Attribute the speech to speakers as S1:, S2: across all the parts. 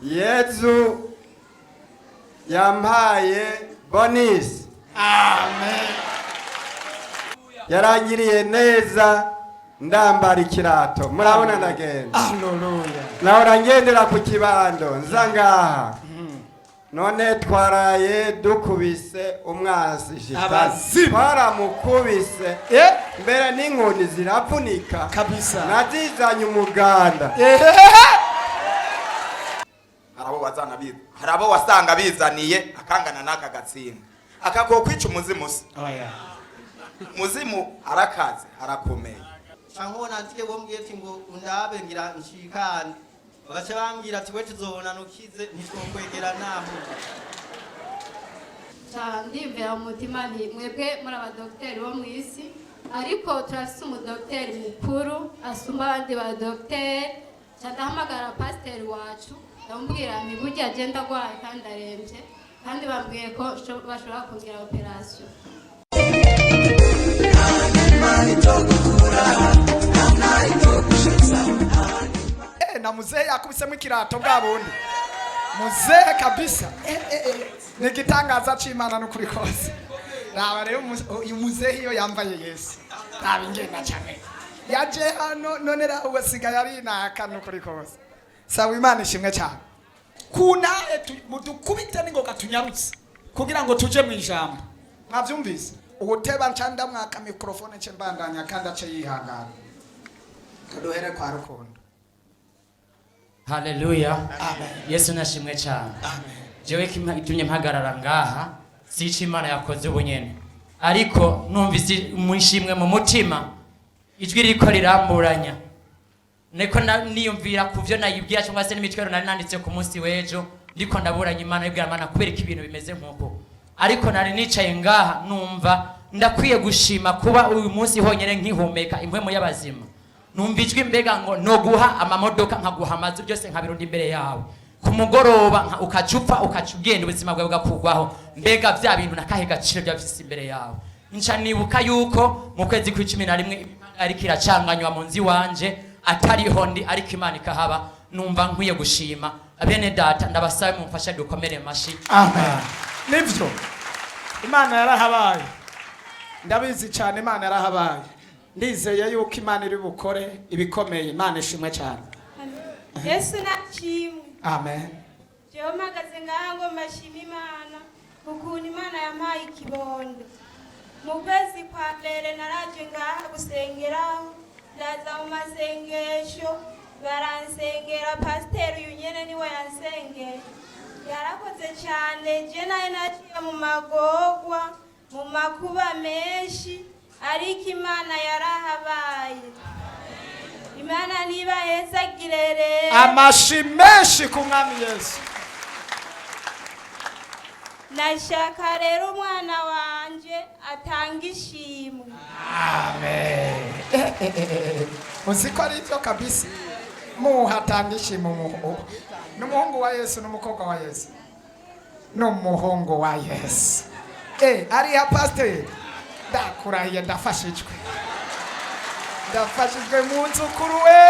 S1: Yezu yampaye bonisi.
S2: Amen.
S1: Yarangiriye neza ndambara ikirato. Murabona ndagenda.
S2: Hallelujah.
S1: Nahora ngendera ku kibando nza ngaha. None twaraye dukubise umwasi shitani.
S2: Abazimu.
S1: Twaramukubise. Mbere n'inkoni ziravunika.
S2: Kabisa.
S1: Nazizanye umuganda.
S3: harabo wasanga bizaniye akangana n'aka gatsinga akako kwica umuzimu se.
S2: Oya.
S3: Muzimu arakaze arakomeye.
S4: Shankona ntike bombwiye ati ngo undabe ngira nshikane. Bagace bambwira ati we tuzobona nukize ntitwokwegera naho.
S5: Ndimvira mu mutima nti mwebwe muri abadokiteri bo mu isi ariko turafise umudokiteri mukuru asumba abandi badokiteri. Ndahamagara pasiteri wacu ndamubwira nti burya agenda agwaye kandi arembye kandi bambwiye ko bashobora kugira operasiyo.
S2: Na muzehe yakubisemo ikirato bwa bundi. Muzehe kabisa. Ni gitangaza c'Imana n'ukuri kose. Raba rero uyu muzehe iyo yambaye Yesu. Raba ingenda cyane. Yaje hano none raho wasigaye ari naka n'ukuri kose. Sawa Imana ishimwe cyane. Kunaye mudukubite ningoga tunyarutse kugira ngo tuje mu ijambo. Mwavyumvise? Ubuteba ncanda mwaka microphone ce mbandanya kandi ace yihangana. Kaduhere kwa rukundo.
S6: Haleluya.
S2: Amen.
S6: Yesu nashimwe cyane.
S2: Amen.
S6: Jewe itumye mpagarara ngaha sica Imana yakoze ubunyene ariko numvise mwishimwe mu mutima ijwi riko riramburanya neko niyumvira kuvyo nayibwira cyangwa se n'imitwero nari nanditse ku munsi wejo ndiko ndaburanya Imana ibwira Imana kubera ibintu bimeze nkuko ariko nari nicaye ngaha numva ndakwiye gushima kuba uyu munsi honyene nkihumeka impwemo y'abazima numva ijwi mbega ngo no guha amamodoka nkaguha amazu byose nkabirundi imbere yawe ku mugoroba ukacupa ukacugenda ubuzima bwawe bugakugwaho mbega vya bintu nakahe gaciro byafise imbere yawe nca nibuka yuko mu kwezi kwa 11 ariko iracanganywa mu nzi wanje atariho ndi ariko Imana ikahaba numva nkwiye gushima abene data ndabasabe mumfasha dukomere mashi.
S2: Amen. Nivyo Imana yarahabaye ndabizi cyane Imana yarahabaye ndizeye yuko Imana iri bukore ibikomeye Imana ishimwe cyane.
S7: Yesu nashimwe.
S2: Amen.
S7: Jewe mpagaze ngaha ngo mashima Imana ukuntu Imana yampaye ikibondo. Mu kwezi kwa mbere naraje ngaha gusengeraho ndaza mu masengesho baransengera pasiteri uyu nyene niwe yansengeye yarakoze cyane je naye naciye mu magorwa mu makuba menshi ariko Imana yarahabaye. Imana niba hezagire rero
S2: Amashi menshi ku mwami Yesu.
S7: Nashaka rero umwana wanje atanga ishimwe.
S2: Amen. Uziko ari byo kabisa. Muhatanga ishimwe n'umuhungu wa Yesu n'umukobwa wa Yesu. N'umuhungu wa Yesu. Ari ya pastor. Ndakurahiye ndafashijwe. Ndafashijwe mu nzukuru we.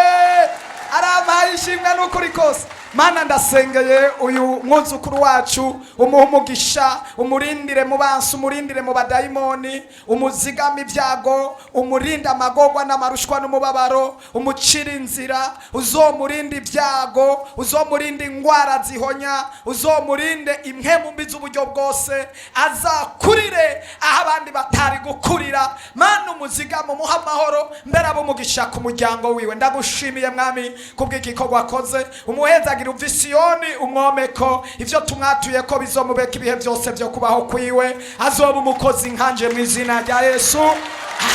S2: Arabaye ishimwe n'ukuri kose. Mana ndasengeye uyu mwuzukuru wacu umugisha umurindire mu bansu umurindire mu badayimoni umuzigama ibyago umurinda amagorwa n'amarushwa n'umubabaro umucira inzira uzomurinda ibyago uzomurinda ingwara zihonya uzomurinde impemu mbi z'uburyo bwose azakurire aho abandi batari gukurira. Mana umuzigama umuha amahoro mbere abumugisha ku muryango wiwe. Ndagushimiye mwami kubw'igikorwa akoze umuheza Visiyoni umwomeko ivyo tumwatuye ko bizomubeka ibihe byose byo kubaho kwiwe azoba umukozi nkanje mu izina rya Yesu.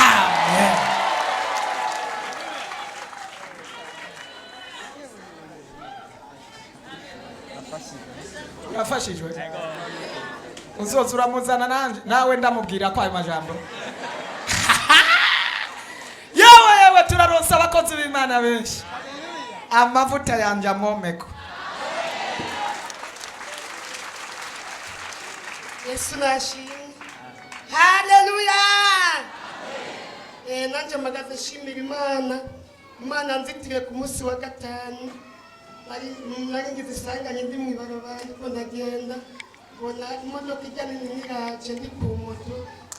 S2: Amen. Yafashijwe uzoza uramuzana nanje nawe ndamubwira ko ayo majambo yewe turaronsa abakozi b'Imana benshi amavuta yanje amomeko.
S8: Yesu nashimwe. Haleluya. Nanje magaze shimira Imana. Imana nzitire ku munsi wa gatanu. nari ngize isanganye ndi mu ibarabara ariko ndagenda mbona imodoka ijya nini iraje ndi ku moto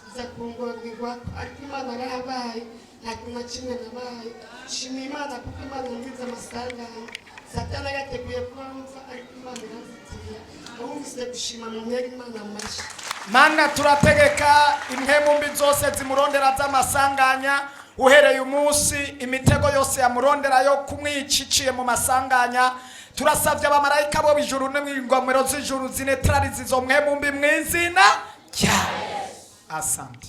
S8: iza kungorerwa ariko Imana yarahabaye nta kintu na kimwe nabaye nshimiye Imana kuko Imana yangize amasanganye Satani yateguye kumpfa ariko Imana irazitiye ahumvise gushima mu mwere Imana amashyi.
S2: Mana turategeka impemu mbi zose zimurondera z'amasanganya uhereye umunsi imitego yose yamurondera yo kumwiciciye mu masanganya turasavye abamarayika bo bijuru n'ingomero z'ijuru zinetralize izo mpemu mbi mw'izina rya asante.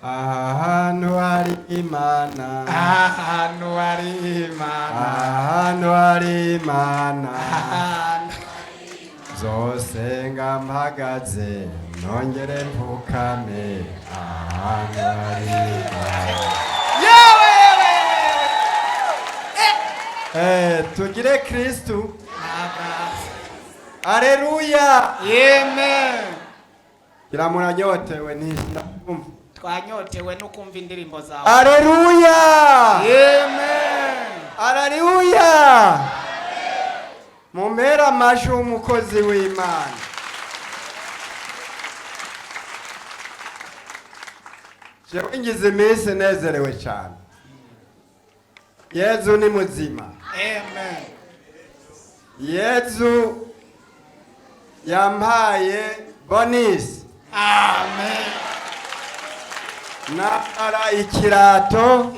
S1: ahantu hari Imana,
S2: Ahantu hari Imana,
S1: ahantu hari Imana,
S2: ahantu
S1: zosenga mpagaze nongere mpfukame, ahantu hari Imana.
S2: yewe
S1: Tugire Kristu. Aleluya.
S2: Amen.
S1: Kila muranyotewe ntisinumva.
S2: Twanyotewe no kumva indirimbo zawe.
S1: Aleluya.
S2: Amen.
S1: Aleluya. Mumera amashyi umukozi w'Imana. Jewe ngize iminsi nezerewe cyane. Yezu ni muzima.
S2: Amen.
S1: Yezu yampaye bonisi.
S2: Amen.
S1: Nara ikirato.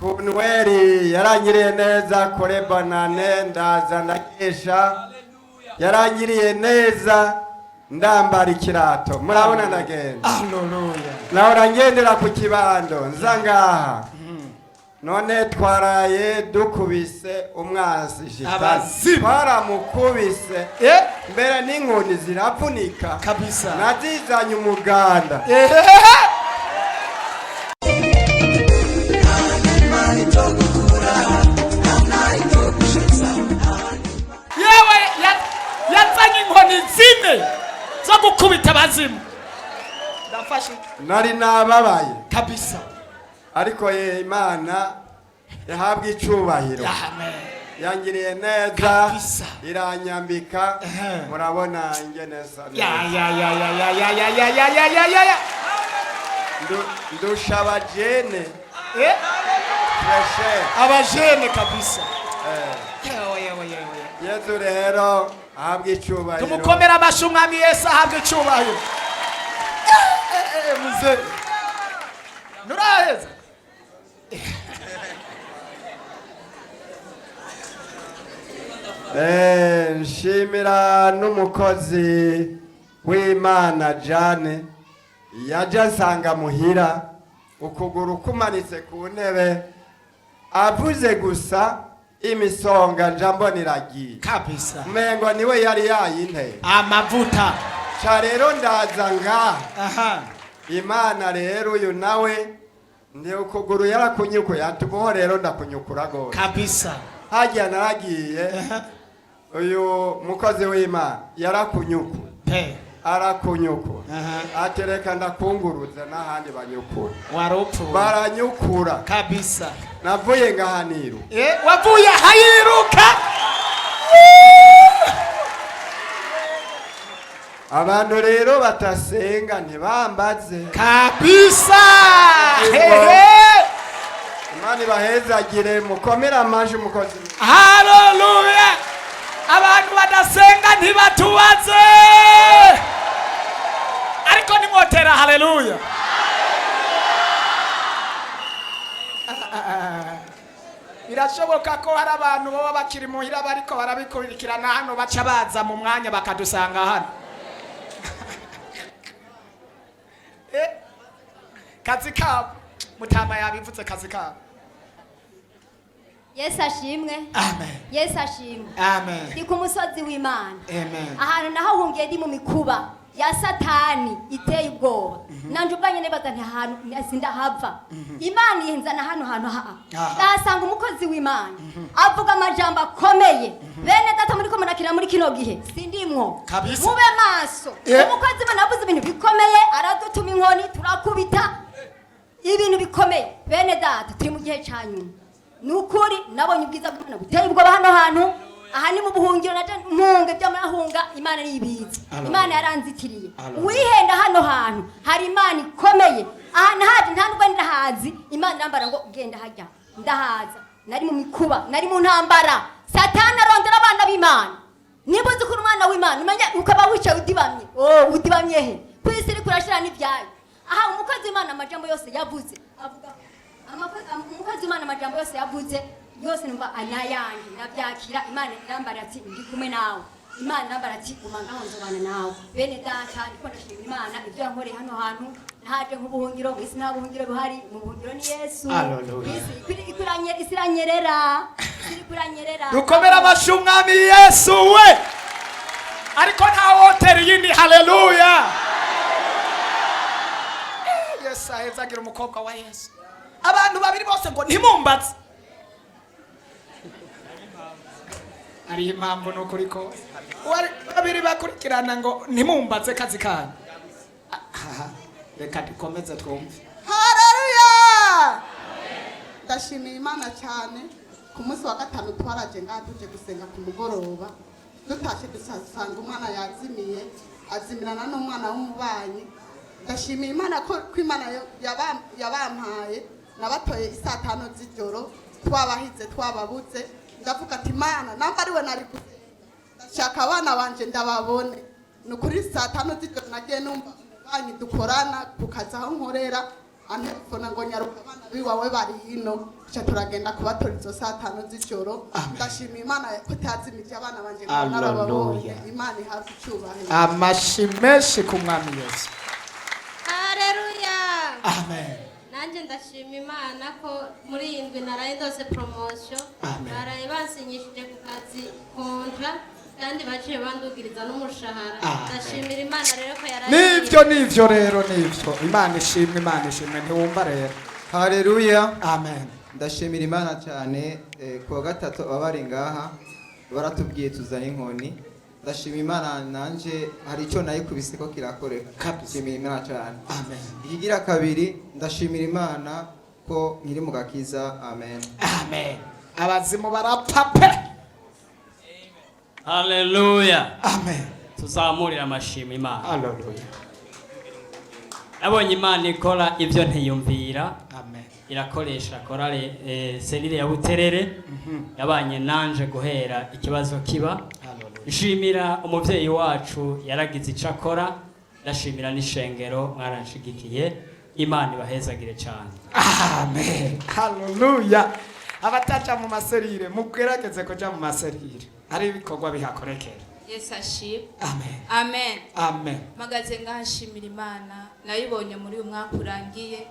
S1: Kunweri yarangiriye neza kure banane ndaza ndakesha. Yarangiriye neza ndambara ikirato. Murabona ndagenda.
S2: Hallelujah.
S1: Nahora ngendera ku kibando nza ngaha. None twaraye dukubise umwasi shitani.
S2: Abazimu.
S1: Twaramukubise. Mbere n'inkoni ziravunika.
S2: Kabisa.
S1: Nazizanye umuganda.
S2: Yewe yazanye inkoni zine zo gukubita abazimu. Ndafashe.
S1: Nari nababaye.
S2: Kabisa.
S1: Ariko Imana yahabwa icubahiro.
S2: Amen.
S1: Yangiriye neza.
S2: Kabisa.
S1: Iranyambika. Murabona ingene sana.
S2: Ya.
S1: Ndusha abajene.
S2: Abajene kabisa.
S1: Yezu rero ahabwa icubahiro.
S2: Tumukomera amashyi umwami Yesu ahabwa icubahiro. Muze. Nuraheza.
S1: Nshimira n'umukozi w'Imana Jane yaje asanga muhira ukuguru kumanitse ku ntebe avuze gusa imisonga njambona iragiye
S2: Kabisa.
S1: umengo niwe yari yayinteye
S2: Amavuta.
S1: ca rero ndaza ngaha.
S2: Aha.
S1: Imana rero uyu nawe ndi ukuguru yarakunyukuye atuboho rero ndakunyukura gose
S2: Kabisa.
S1: hajya naragiye uyu mukozi w'Imana yarakunyuku arakunyuku atereka ndakunguruza n'ahandi banyukura
S2: Warupu.
S1: baranyukura
S2: Kabisa.
S1: navuye ngahaniru
S2: Wavuye hayiruka.
S1: abantu rero batasenga ntibambaze
S2: Kabisa.
S1: Imana ibahezagire mukomere amashyi umukozi.
S2: Hallelujah. Abantu badasenga ntibatubaze. Ariko nimotera hallelujah. Birashoboka ko hari abantu baba bakiri muhira bariko barabikurikirana hano baca baza mu mwanya bakadusanga hano. Kazi kabo mutama yabivuze kazi kabo.
S9: Yesu ashimwe.
S2: Amen.
S9: Yesu ashimwe.
S2: Amen.
S9: Ndi ku musozi w'Imana.
S2: Amen.
S9: Ahantu nahahungiye ndi mu mikuba ya Satani iteye ubwoba. Nanje ubwanye nebaza nti ahantu sindahava. Imana yinzana hano ha. Ndasanga umukozi w'Imana avuga amajambo akomeye. Bene data muri ko murakira muri kino gihe sindimwo. Mube maso. Umukozi w'Imana avuze ibintu bikomeye aradutuma inkoni turakubita ibintu bikomeye. Bene data turi mu gihe cyanyuma. nukuri nabonye ubwiza bw'Imana buteye ubwoba hano hantu. Aha ni mu buhungiro naje mpunge by'amahunga. Imana nibizi, Imana yaranzitiriye. Wihenda hano hantu hari Imana ikomeye. Aha nahaje nta nubwo ndahazi. Imana irambara ngo genda hajya, ndahaza. Nari mu mikuba, nari mu ntambara. Satani arondera abana b'Imana. Niba uzi ko umwana w'Imana umenya ukaba wicaye udibamye. Udibamye he? Kwisi iri kurashira n'ibyayo. Aha umukozi w'Imana amajambo yose yavuze avuga umukozi w'Imana amajambo yose yavuze yose numva anayanje nabyakira. Imana irambara ati ndi kumwe nawe. Imana irambara ati umanga nzobana nawe. Bene data ndiko ndashima Imana ibyo yankoreye hano hantu. Ntaje nk'ubuhungiro mwisi nta buhungiro buhari. Mu buhungiro ni Yesu. Isiranyerera.
S2: Dukomera amashyi umwami Yesu we. Ariko nta hoteli yindi. Haleluya. Yesu ahezagira umukobwa wa Yesu. Abantu babiri bose ngo ntimumbatse. Ari impamvu n'ukuri ko babiri bakurikirana ngo ntimumbatse kazi kanyu. Reka dukomeze twumve.
S10: Haleluya. Ndashimira Imana cyane. Ku munsi wa gatanu twaraje ngaha tuje gusenga ku mugoroba. Dutashe dusanga umwana yazimiye, azimirana n'umwana w'umubanyi. Ndashimira Imana ko Imana yabampaye nabatoye isaa 5 z'ijoro twabahize twababuze. Ndavuga ati Imana namba ari we nari gusenga. Ndashaka abana banje ndababone. Nukuri saa 5 z'ijoro nagiye numva umubanyi dukorana kukaza aho nkorera. Antelefona ngo nyaruka abana biwawe bari hino. Cha turagenda kubatora izo saa 5 z'ijoro. Ndashima Imana ko tazimije abana banje narababonye. Imana ihafi cyubahiro.
S2: Amashimeshi ku mwami Yesu.
S7: Haleluya.
S2: Amen.
S7: Nanje ndashima Imana ko muri iyi ndwi naraye ndose promotion. Naraye basinyishije ku kazi kontra kandi baciye bandugiriza n'umushahara. Ndashimira Imana rero ko yaraye.
S2: Nivyo rero nivyo. Imana ishimwe ntiwumva rero.
S11: Haleluya.
S2: Amen.
S11: Ndashimira Imana cyane kuwa gatatu abari ngaha baratubwiye tuzana inkoni. Ndashima Imana nanje hari icyo nayikubise ko kirakoreka. Ndashimira Imana cyane.
S2: Amen.
S11: Igira kabiri ndashimira Imana ko nkiri mu gakiza. Amen.
S2: Amen. Abazimu barapape.
S12: Haleluya.
S2: Amen.
S12: Tuzamurira amashimwe Imana.
S2: Haleluya.
S12: Nabonye Imana ikora ibyo ntiyumvira.
S2: Amen.
S12: Irakoresha korale Selile ya Buterere. Yabanye nanje guhera ikibazo kiba. Nshimira umuvyeyi wacu yaragize ico akora. Ndashimira n'ishengero mwaranshigikiye. Imana ibahezagire cyane.
S2: Amen. Haleluya. Abataca mu maserire mugerageze kuja mu maserire. Ari ibikorwa bihakorekera.
S13: Yesu ashimwe.
S2: Amen.
S13: Amen.
S2: Amen.
S13: Magaze ngashimira Imana nayibonye muri uyu mwaka urangiye.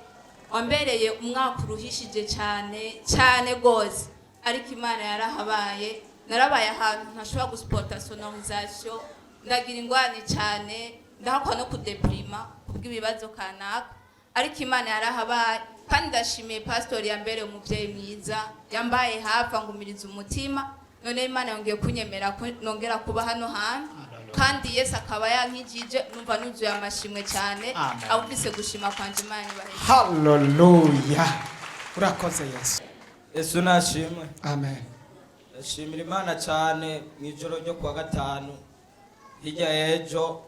S13: Wambereye umwaka uruhishije cyane gose. Ariko Imana yarahabaye. Narabaye ahantu ntashobora gusporta sonorisation. Ndagira ingwani cyane. Ndahakwa no kudeprima kubw'ibibazo kanaka. Ariko Imana yarahabaye. Kandi ndashimiye pastor yambere umuvyeyi mwiza. Yambaye hafi angumiriza umutima. None Imana yongeye kunyemera nongera kuba hano hantu. Kandi Yesu akaba yankijije numva nuzuye amashimwe cyane. Abufise gushima kwanje Imana ibahe.
S2: Haleluya. Urakoze Yesu.
S14: Yesu nashimwe.
S2: Amen.
S14: Ndashimira Imana cyane mu ijoro ryo kuwa gatanu. Hirya ejo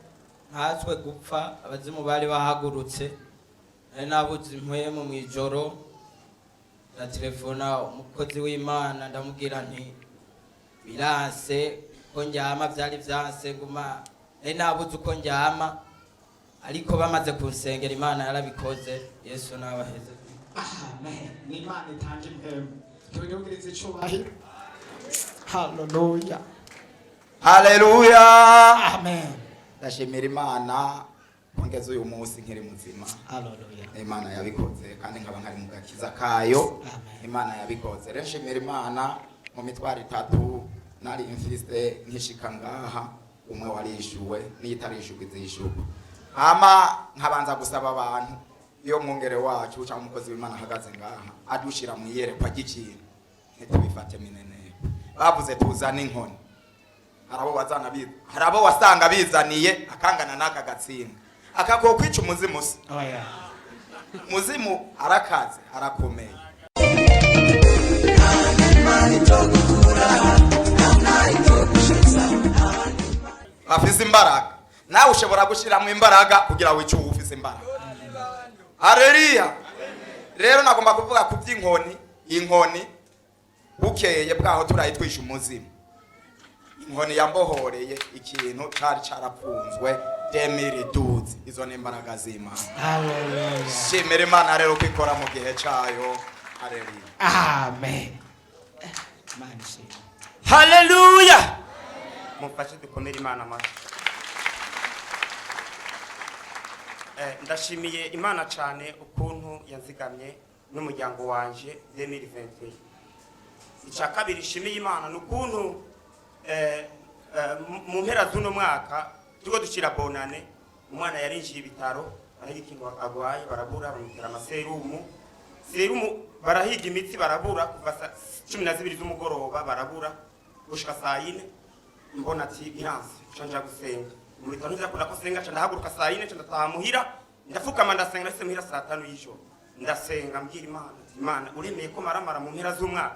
S14: nkatswe gupfa abazimu bari bahagurutse. Nari nabuze impwemu mu ijoro. Na telefona umukozi w'Imana ndamubwira nti biranse ko njyama byari byanse nguma nari nabuze uko njyama ariko bamaze kunsengera Imana yarabikoze. Yesu nabaheze.
S2: Amen. Ni Imana itanje impemu. Tubigirize icubahiro. Haleluya.
S3: Haleluya.
S2: Amen.
S3: Ndashimira Imana kongeza uyu munsi nkiri muzima.
S2: Haleluya.
S3: Imana yabikoze kandi nkaba nkari mu gakiza kayo. Imana yabikoze. Reshimira Imana mu mitwaro 3 nari mfise nkishika ngaha umwe warishuwe n'itarishuwe izishuwe. Ama nkabanza gusaba abantu iyo mwongere wacu cyangwa umukozi w'Imana ahagaze ngaha adushira mu yerekwa ry'ikintu ntitubifate minene. Bavuze tuzana inkoni. Harabo wasanga bizaniye akangana n'aka gatsinga. Akako kwica umuzimu se. Muzimu arakaze arakomeye. bafise imbaraga nawe ushobora gushyiramo imbaraga kugira wice uwo ufise imbaraga. Haleluya. Rero nagomba kuvuga ku by'inkoni. Inkoni bukeye bwaho turayitwisha umuzimu. Inkoni yambohoreye ikintu cari carapfunzwe 2012. Izo ni imbaraga z'Imana.
S2: Haleluya.
S3: Shimira Imana rero kwikora mu gihe cayo. Haleluya.
S2: Amen.
S15: Haleluya. Mufashe dukomere Imana amashyi. Ndashimiye Imana cyane ukuntu yanzigamye n'umuryango wanje 2020. Icya kabiri shimiye Imana n'ukuntu mu mpera z'uno mwaka tuko dushira bonane umwana yarinjiye ibitaro arahikinwa agwaye barabura bamutera amaserumu barahiga imitsi barabura kuva 12 z'umugoroba barabura gushika saa 4 mbona ati biranse canja gusenga muri tanu zakora ko senga canda haguruka saa 4 canda tamuhira ndafukama ndasenga nase muhira saa 5 y'ijoro ndasenga mbwira Imana uremeye ko maramara mu mpera z'umwaka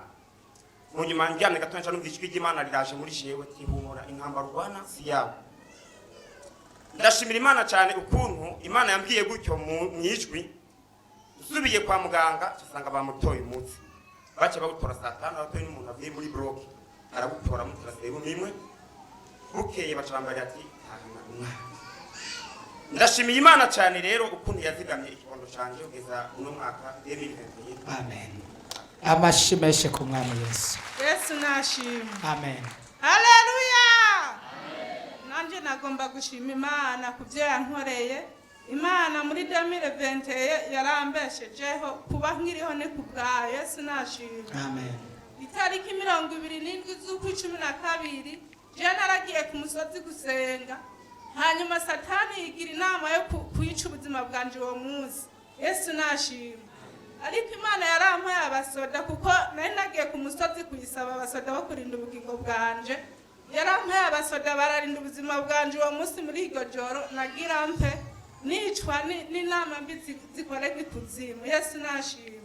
S15: mu nyuma njyane gato nca numva ijwi ry'Imana riraje muri jewe tihumura intambara urwana si yawe. Ndashimira Imana cyane ukuntu Imana yambwiye gutyo mu ijwi usubiye kwa muganga tusanga bamutoye umutsi bace bagutora saa 5 abatoye n'umuntu avuye muri block aragutora mutira serumu imwe bukeye bacambara ati ndashimiye Imana cyane rero ukuntu yazigamye ikibondo canje ugeza uno mwaka 2021.
S2: Amen. Amashimeshe ku mwami Yesu.
S16: Yesu nashimwe.
S2: Amen.
S16: Haleluya. Nanje nagomba gushima Imana kuvyo yankoreye. Imana muri 2020 yarambeshejeho kuba nkiriho ne kubwa Yesu nashimwe.
S2: Amen.
S16: Itariki 27 z'ukwi12 je naragiye ku musozi gusenga. Hanyuma Satani yigira inama yo kuyica ubuzima bwanje uwo munsi. Yesu nashimwe. Ariko Imana yarampaye abasoda kuko nari nagiye ku musozi kuyisaba abasoda bo kurinda ubugingo bwanje. Yarampaye abasoda bararinda ubuzima bwanje uwo munsi muri iryo joro nagira mpe nicwa n'inama mbi zikorega ikuzimu. Yesu nashimwe.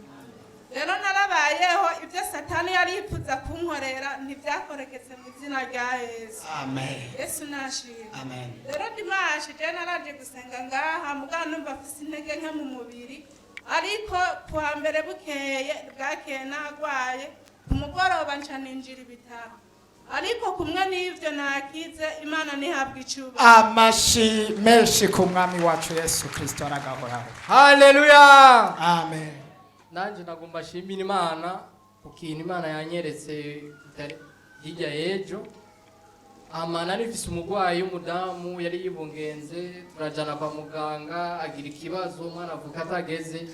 S16: Rero narabayeho ibyo Satani yari yifuza kunkorera ntibyakoregetse mu izina rya Yesu.
S2: Amen.
S16: Yesu nashimwe.
S2: Amen.
S16: Rero dimanche je naraje gusenga ngaha mugana numva afise intege nke mu mubiri ariko kwa mbere bukeye bwakeye nagwaye ku mugoroba nca ninjira ibitaro ariko kumwe n'ivyo nakize Imana nihabwa icuba.
S2: Amashi menshi ku mwami wacu Yesu Kristo aragahoraho.
S6: Haleluya.
S2: Amen.
S6: Nanje nagomba shimira Imana kukintu Imana yanyeretse hirya y'ejo. Amana nifise umugwayi w'umudamu yari yibungenze turajana kwa muganga agira ikibazo umwana avuka atageze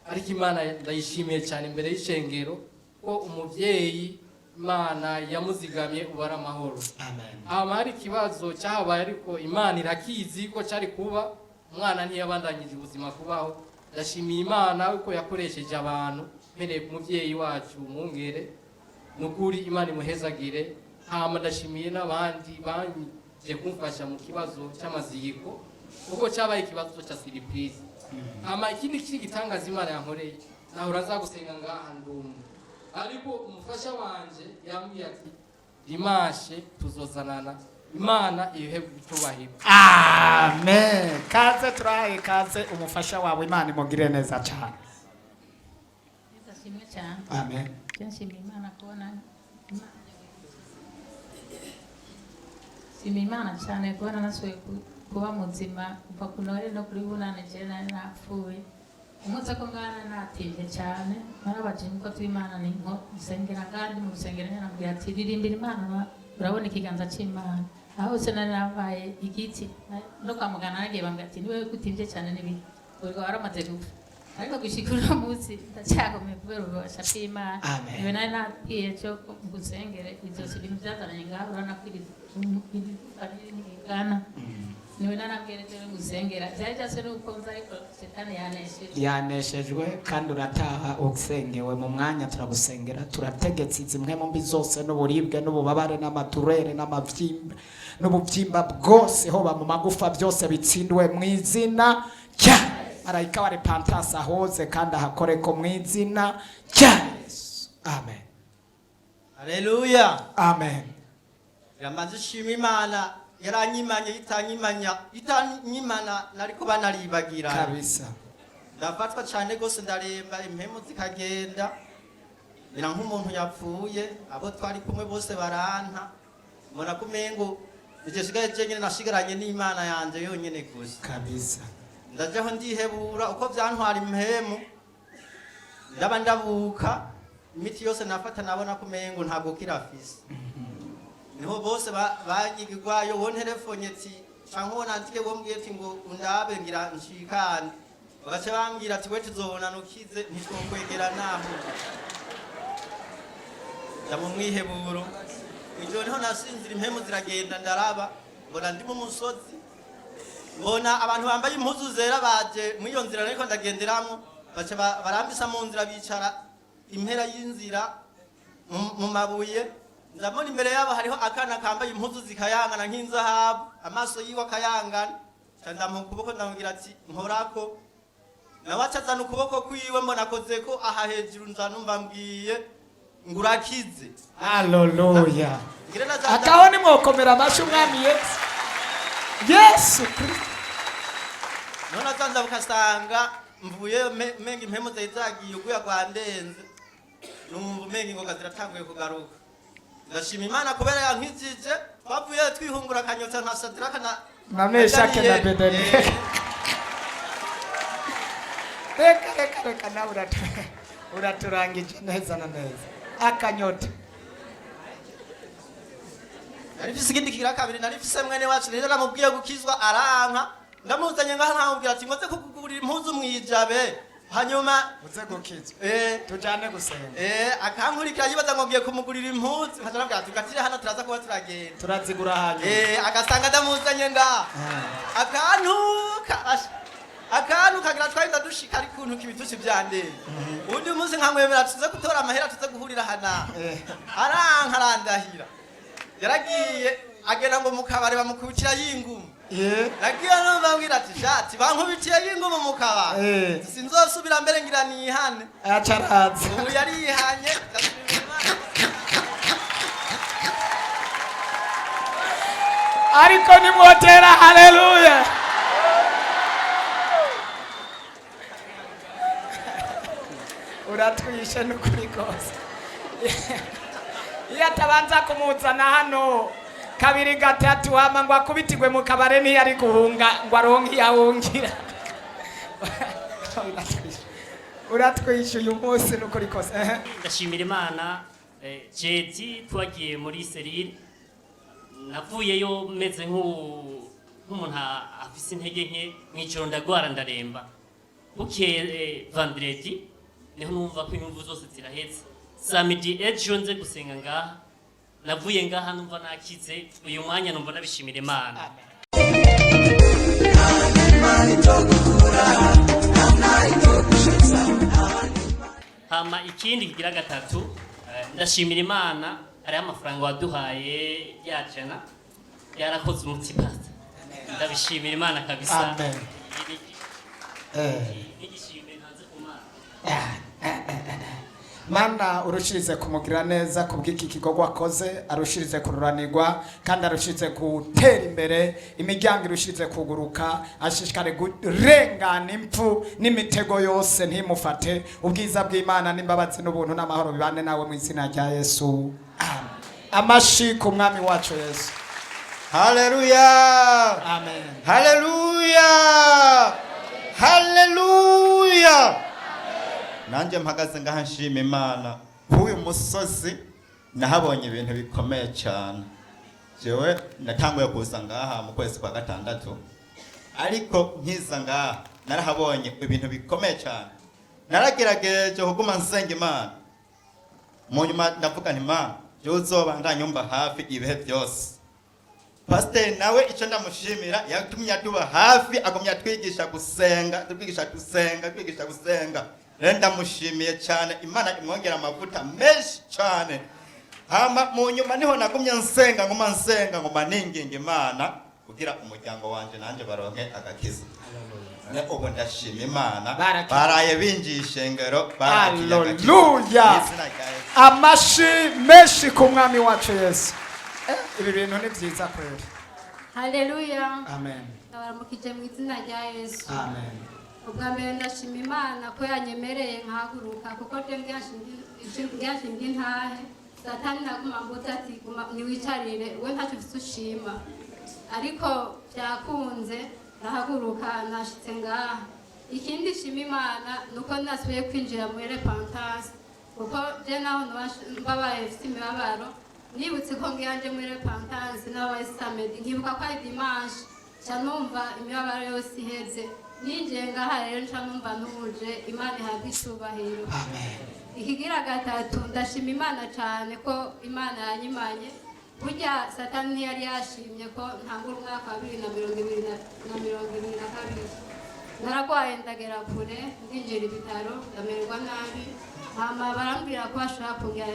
S6: ariko Imana ndayishimiye cyane imbere y'ishengero ko umuvyeyi Imana yamuzigamye ubara amahoro.
S2: Amen.
S6: Hari ikibazo cyahabaye ariko Imana irakizi ko cyari kuba umwana ntiyabandanyije ubuzima kubaho. Ndashimiye Imana uko yakoresheje abantu mpereye ku muvyeyi wacu Mungere nukuri Imana imuhezagire. Hama ndashimiye n'abandi banje kumfasha mu kibazo cy'amaziko kuko cyabaye ikibazo cya surprise. Hama ikindi gitangaza Imana yankoreye nahora nzagusenga ngaha ndumwe ariko umufasha wanje yambwiye ati dimanche tuzozanana. Imana ihebe bitubahiro.
S2: Amen. Kaze turahaye kaze umufasha wawe Imana imugire neza cyane.
S17: Ndashimye cyane.
S2: Amen.
S17: Nshimira Imana kubona Shimira Imana cyane kubona nasuye kuba muzima kuva kunore no kuri bunane je napfuye. Umunsi ko ngana natinje cyane narabaje nko tw'Imana ni nko nsengera ngandi mu rusengero nambwira ati ririmbira Imana urabona ikiganza cy'Imana. Aho se narabaye igiti no kwa mugana nagiye bambwira ati niwe kutivye cyane nibi ubwo waramaze gupfa ariko gushikura munsi ndacyagomeye kubera ubasha bw'Imana. Niwe nari nagiye cyo gusengera izo ibintu byazanye ngaho uranakwiriza ari n'igana niwe narabweretse gusengera byajyase nuko nza ariko Satani
S2: yaneshejwe kandi urataha usengewe mu mwanya turagusengera turategetse zimwe mu mbi zose n'uburibwe n'ububabare n'amaturere n'amavyimba n'ubuvyimba bwose hoba mu magufa byose bitsindwe mu izina cya marayika wa repentance ahoze kandi ahakore ko mu izina cya Yesu. Amen.
S4: Haleluya.
S2: Amen.
S4: Yamaze shima Imana yaranyimanye itanyimana nari kuba naribagira.
S2: Kabisa.
S4: Ndafatwa cyane gose ndaremba impemu zikagenda. Nira nk'umuntu yapfuye abo twari kumwe bose baranta. Mbona kumengo ije sigaye jenyine nashigaranye n'Imana yanje yonyene gusa.
S2: Kabisa.
S4: Ndajaho ndihebura uko byantwara impemu. Ndaba ndabuka imiti yose nafata nabona kumengo ntabwo kirafise. Niho bose banyigirwayo wo telefone ati canke wona ntike wombwiye ati ngo undabe ngira nshikane. Bagace bambwira ati we tuzobona nukize ntitwokwegera naho. Ndamu mwiheburo. Ijoro niho nasinzira impemu ziragenda ndaraba mbona ndi mu musozi. Mbona abantu bambaye impuzu zera baje mu iyo nzira ariko ndagenderamo bace barambisa mu nzira bicara impera y'inzira mu mabuye. Ndabona imbere yabo hariho akana kambaye impuzu zikayangana nk'inzahabu amaso yiwe akayangana. Ndamu kuboko ndamubwira ati nkorako. Nawe acazana ukuboko kwiwe mbona akoze ko aha hejuru nzanumva mbwiye ngurakize.
S2: Haleluya. Akaho ni mwokomera amashi umwami Yesu. Yesu Kristo.
S4: Nona kanza bukasanga mvuye mengi impemu zagiye uguya gwandenze. Numva mengi ngo kaziratanguye kugaruka. Ndashima Imana kubera yankijije twavuye twihungura kanyotsa nka Sadraka
S2: na Meshake na Abednego. Reka nawe uraturangije neza na neza. Akanyota.
S4: Narifise ikindi kigira kabiri narifise mwene wacu rero namubwiye gukizwa aranka. Ndamuzanye ngaha nkamubwira ati ngoze kukugurira impuzu mwijabe. Hanyuma
S2: uze gukizwa. Tujane gusenga.
S4: Akankurikira yibaza ngo ngiye kumugurira impuzu. Nkatanabwira ati gatire hano turaza kuba turagenda.
S2: Turazigura hanyuma.
S4: Agasanga ndamuzanye ngaha. Akantu kagira twari dushika ari kuntu kibitushi byandeye. Undi munsi nkamwemera tuze gutora amahera tuze guhurira hana. Aranka arandahira. Yaragiye agenda ngo mukabare bamukubitira y'ingumu. Nagiye nubambwira ati shati bankubitiye y'ingumu mukabare. Sinzosubira mbere ngira nihane.
S2: Acaraza.
S4: Ubu yari yihanye.
S2: Ariko nimwotera haleluya. Uratwishe n'ukuri kose. Iyo atabanza kumuzana hano kabiri gatatu hama ngo akubitirwe mu kabare ntiyari guhunga ngo aronke yahungira. Uratwishe uyu munsi n'ukuri kose.
S18: Ndashimira Imana jeti twagiye muri serire navuyeyo meze nk'umuntu afise intege nke mw'ijoro ndagwara ndaremba. Bukeye vendredi niho numva ko imvuvu zose zirahetse. Samedi ejo nze gusenga ngaha navuye ngaha numva nakize uyu mwanya numva nabishimira Imana. Hama ikindi kigira gatatu ndashimira Imana ari amafaranga waduhaye yajana yarakoze umutima. Ndabishimira Imana kabisa.
S2: Amen. Mana urushirize kumugira neza kubw'iki kikorwa akoze, arushirize kururanirwa kandi arushirize gutera imbere, imiryango irushirize kuguruka, ashishikare kurengana impfu n'imitego yose ntimufate. Ubwiza bw'Imana n'imbabazi n'ubuntu n'amahoro bibane nawe mu izina rya Yesu. Amen. Amashi ku mwami wacu Yesu.
S1: Haleluya.
S2: Amen.
S1: Haleluya. Haleluya. Nanjye mpagaze ngaha nshima Imana. Uyu musozi nahabonye ibintu bikomeye cyane. Jewe natanguye kuza ngaha mu kwezi kwa gatandatu. Ariko nkiza ngaha narahabonye ibintu bikomeye cyane. Naragerageje kuguma nsenga Imana. Mu nyuma ndavuga nti Imana, je uzoba ndanyumba hafi ibihe byose. Pastor nawe icyo ndamushimira yatumye atuba hafi agumya twigisha gusenga, twigisha gusenga. Ndamushimiye cyane Imana imwongera amavuta menshi cyane. Hama mu nyuma niho nagumye nsenga ngoma ninginga Imana kugira umuryango wanje nanje baronke agakiza. ne ubu ndashima imana
S2: Barakira.
S1: baraye binjiye ishengero
S2: Haleluya. Amashi menshi ku mwami wacu Yesu. Ibi bintu ni byiza kweli.
S5: Haleluya.
S2: Amen.
S5: Ndabaramukije mu izina rya Yesu.
S2: Amen.
S5: Ubwa mbere ndashima Imana ko yanyemereye nkahaguruka kuko je ngyashinga intahe Satani naguma mbuza ati guma niwicarire we ntacyo ufite ushima ariko byakunze ndahaguruka nashitse ngaha ikindi shima Imana nuko nasubiye kwinjira muri repentance kuko je naho mbabaye mfite imibabaro nibutse ko ngiyanje muri repentance n'abaye samedi nkibuka ko ari dimanche ca numva imibabaro yose iheze ninjiye ngaha rero nca numva ntuje Imana ihabwa icubahiro. Ikigira gatatu ndashima Imana cyane ko Imana yanyimanye burya Satani ntiyari yashimye ko ntangura umwaka wa 2022 naragwaye ndagera kure ndinjira ibitaro ndamererwa nabi hama barambwira ko bashobora kugira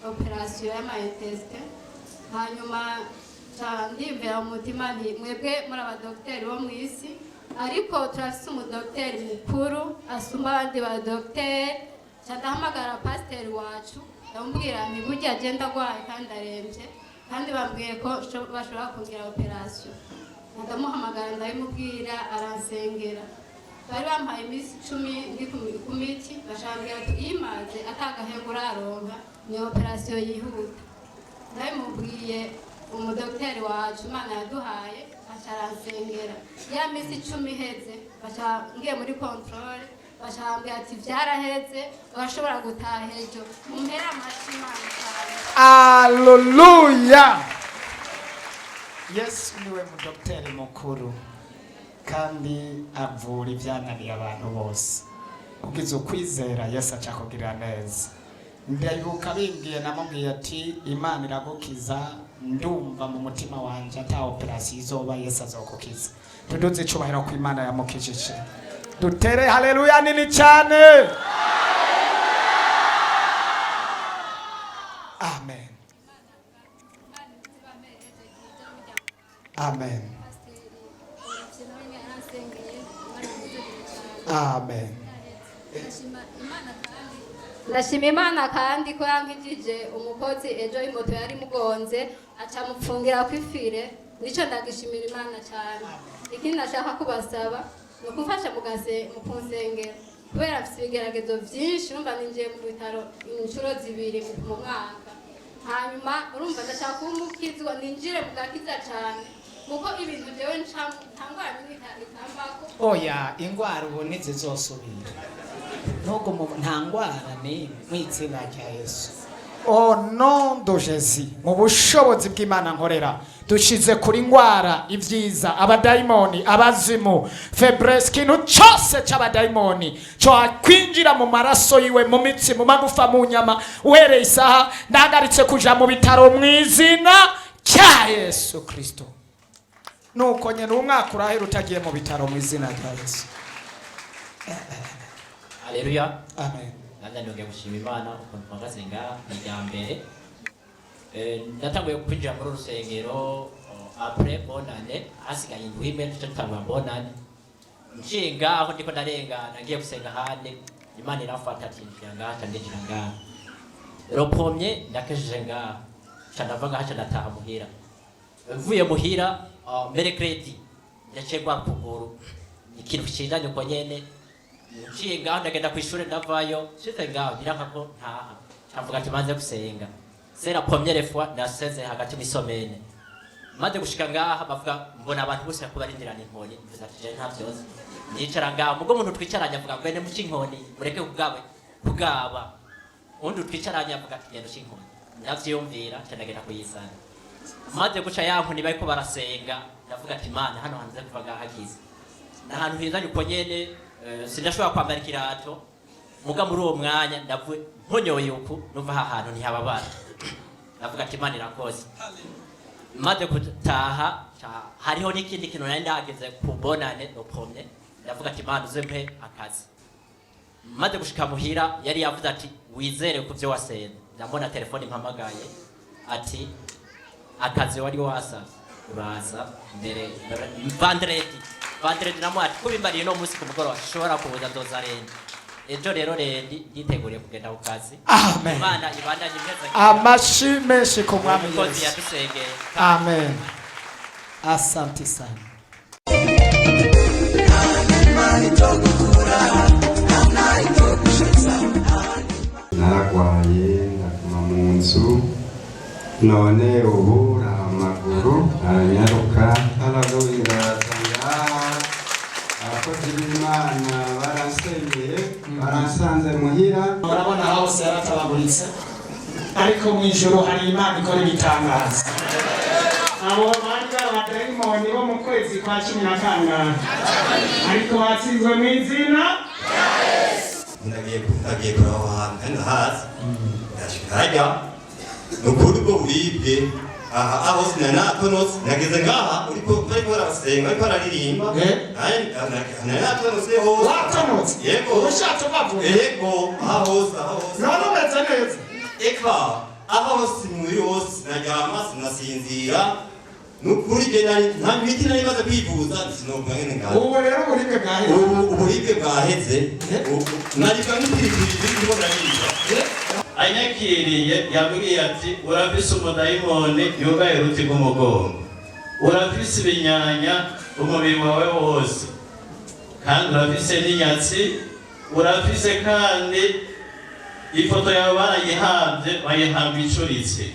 S5: operasiyo y'amayetesite hanyuma ndimvira mu mutima nti mwebwe muri abadogiteri bo mu isi ariko turafise umudogiteri mukuru asumba abandi badogiteri ndahamagara pasiteri wacu ndamubwira nti burya agenda agwaye kandi arembye kandi bambwiye ko bashobora kugira operasiyo ndamuhamagara ndabimubwira aransengera bari bampaye iminsi 10 ndi ku miti bashambwira ati imaze atagahembo uraronka ni operasiyo yihuta ndabimubwiye umudogiteri wacu Imana yaduhaye aransengera ya minsi 10 iheze ngiye muri controle bashambwira ati vyaraheze urashobora gutaha ejo mumpera amashi Imana cyane.
S2: Haleluya. Yesu niwe mudogiteri mukuru kandi avura ibyananiye abantu bose ugize ukwizera Yesu aca kugira neza. Ndayibuka bimbwiye namubwiye ati Imana iragukiza ndumva mu mutima wanje ata operasiyo izoba Yesu azokukiza. Tuduze icubahiro ku Imana yamukijije. Dutere haleluya nini cyane. Amen. Amen. Amen.
S5: Ndashima Imana kandi ko yankijije umukozi ejo imoto yari mugonze aca mupfungira kwifire nico ndagishimira Imana cyane. Ikindi nashaka kubasaba nukumfasha mukunsengera kubera afite ibigeragezo byinshi numva ninjiye mu bitaro inshuro 2 mu mwaka hanyuma urumva ndashaka kumukizwa ninjire mugakiza cyane kuko ibintu byewe ntangwara n'itambako
S2: oya ingwara ubone zizosubira ntugo ntangwara ni mwitsina rya Yesu. Oh nom de Jésus mu bushobozi bw'Imana nkorera dushize kuri ngwara ivyiza abadayimoni abazimu febres kintu cyose cy'abadayimoni cyo kwinjira mu maraso yiwe mu mitsi mu magufa mu nyama uhereye isaha ndagaritse kuja mu bitaro mu izina cya Yesu Kristo. Nuko nyene umwaka urahera utagiye mu bitaro mu izina rya Yesu.
S19: Haleluya.
S2: Amen.
S19: Nanda ndoge gushima Imana ukuntu mpagaze ngaha irya mbere. Ndatanguye kwinjira muri urusengero après bonane hasigaye indwime tutangwa bonane. Nshinga aho ndiko ndarengana ngiye gusenga hande Imana irafata ati ngaha ndinjira ngaha. Ropomye ndakeshije ngaha. Chandava ngaha ndataha muhira. Mvuye muhira mbere credit ndacegwa kuguru. Ikintu kishindanye uko nyene nshinga ndagenda kwishuri ndavayo shite ngaho nyiranka ko ntaha cavuga ati manze gusenga sera première fois naseze hagati misomene maze gushika ngaha bavuga mbona abantu bose kubarindirana inkoni mvuze ati je ntavyoze nicara ngaho mugo muntu twicaranye avuga ngo ene muci inkoni mureke kugaba undi twicaranye avuga ati genda ucinkoni ndavyumvira cyandagenda kuyisana maze guca yankoni bariko barasenga ndavuga ati mana hano hanze kuva ngaha hagize nahantu heza nyuko nyene sindashobora kwambara ikirato muga muri uwo mwanya ndavuye nkonyoye uku numva aha hantu ntihababara ndavuga ati Imana irakoze maze gutaha hariho n'ikindi kintu nari ndageze ku bonane no pomye ndavuga ati Imana uzempe akazi maze gushika muhira yari yavuze ati wizere ku byo wasenze ndabona telefone impamagaye ati akazi wari wasa uraza mbere vendredi Vandredi namwati kubimbariye no musi kumugoroba shobora kubuza nzoza rende. Ejo rero nditeguriye kugenda ku kazi.
S2: Amen.
S19: Imana ibandanye neza.
S2: Amashi menshi ku mwami
S19: Yesu.
S2: Yesu. Amen. Asante sana.
S20: Naragwaye ndaguma mu nzu none ubu amaguru aranyaruka aragowingatanga abakozi b'Imana baransengeye baransanze muhira
S2: Urabona hose yaratabaguritse ariko mu ijoro hari Imana ikora ibitangaza. Abo bandi abadayimoni bo mu kwezi kwa 10 ariko batsinzwe mu izina
S21: nagiye kuraho hantu ndahazi ndashikajya nukuri ubwo buribwe aho sinanatonose nageze ngaha uriko bariko barasenga bariko bararirimba nanatonose hose
S2: watonose
S20: yego
S2: urushato bavuga
S20: yego aho hose
S2: none umeze neza
S20: eka aho hose muri hose naryama sinasinzira nukuri je nta miti nari maze kwivuza sinobwa ngene ngaho
S2: ubu rero uburibwe bwaheze
S20: uburibwe bwaheze narika n'ipiripiri ndimo ndaririmba
S22: anyakiriye yambwiye ati urafise umudayimoni yugaye uruti rw'umugongo urafise ibinyanya umubiri wawe wose kandi urafise n'inyatsi urafise kandi ifoto yawe barayihabye bayihamba icuritse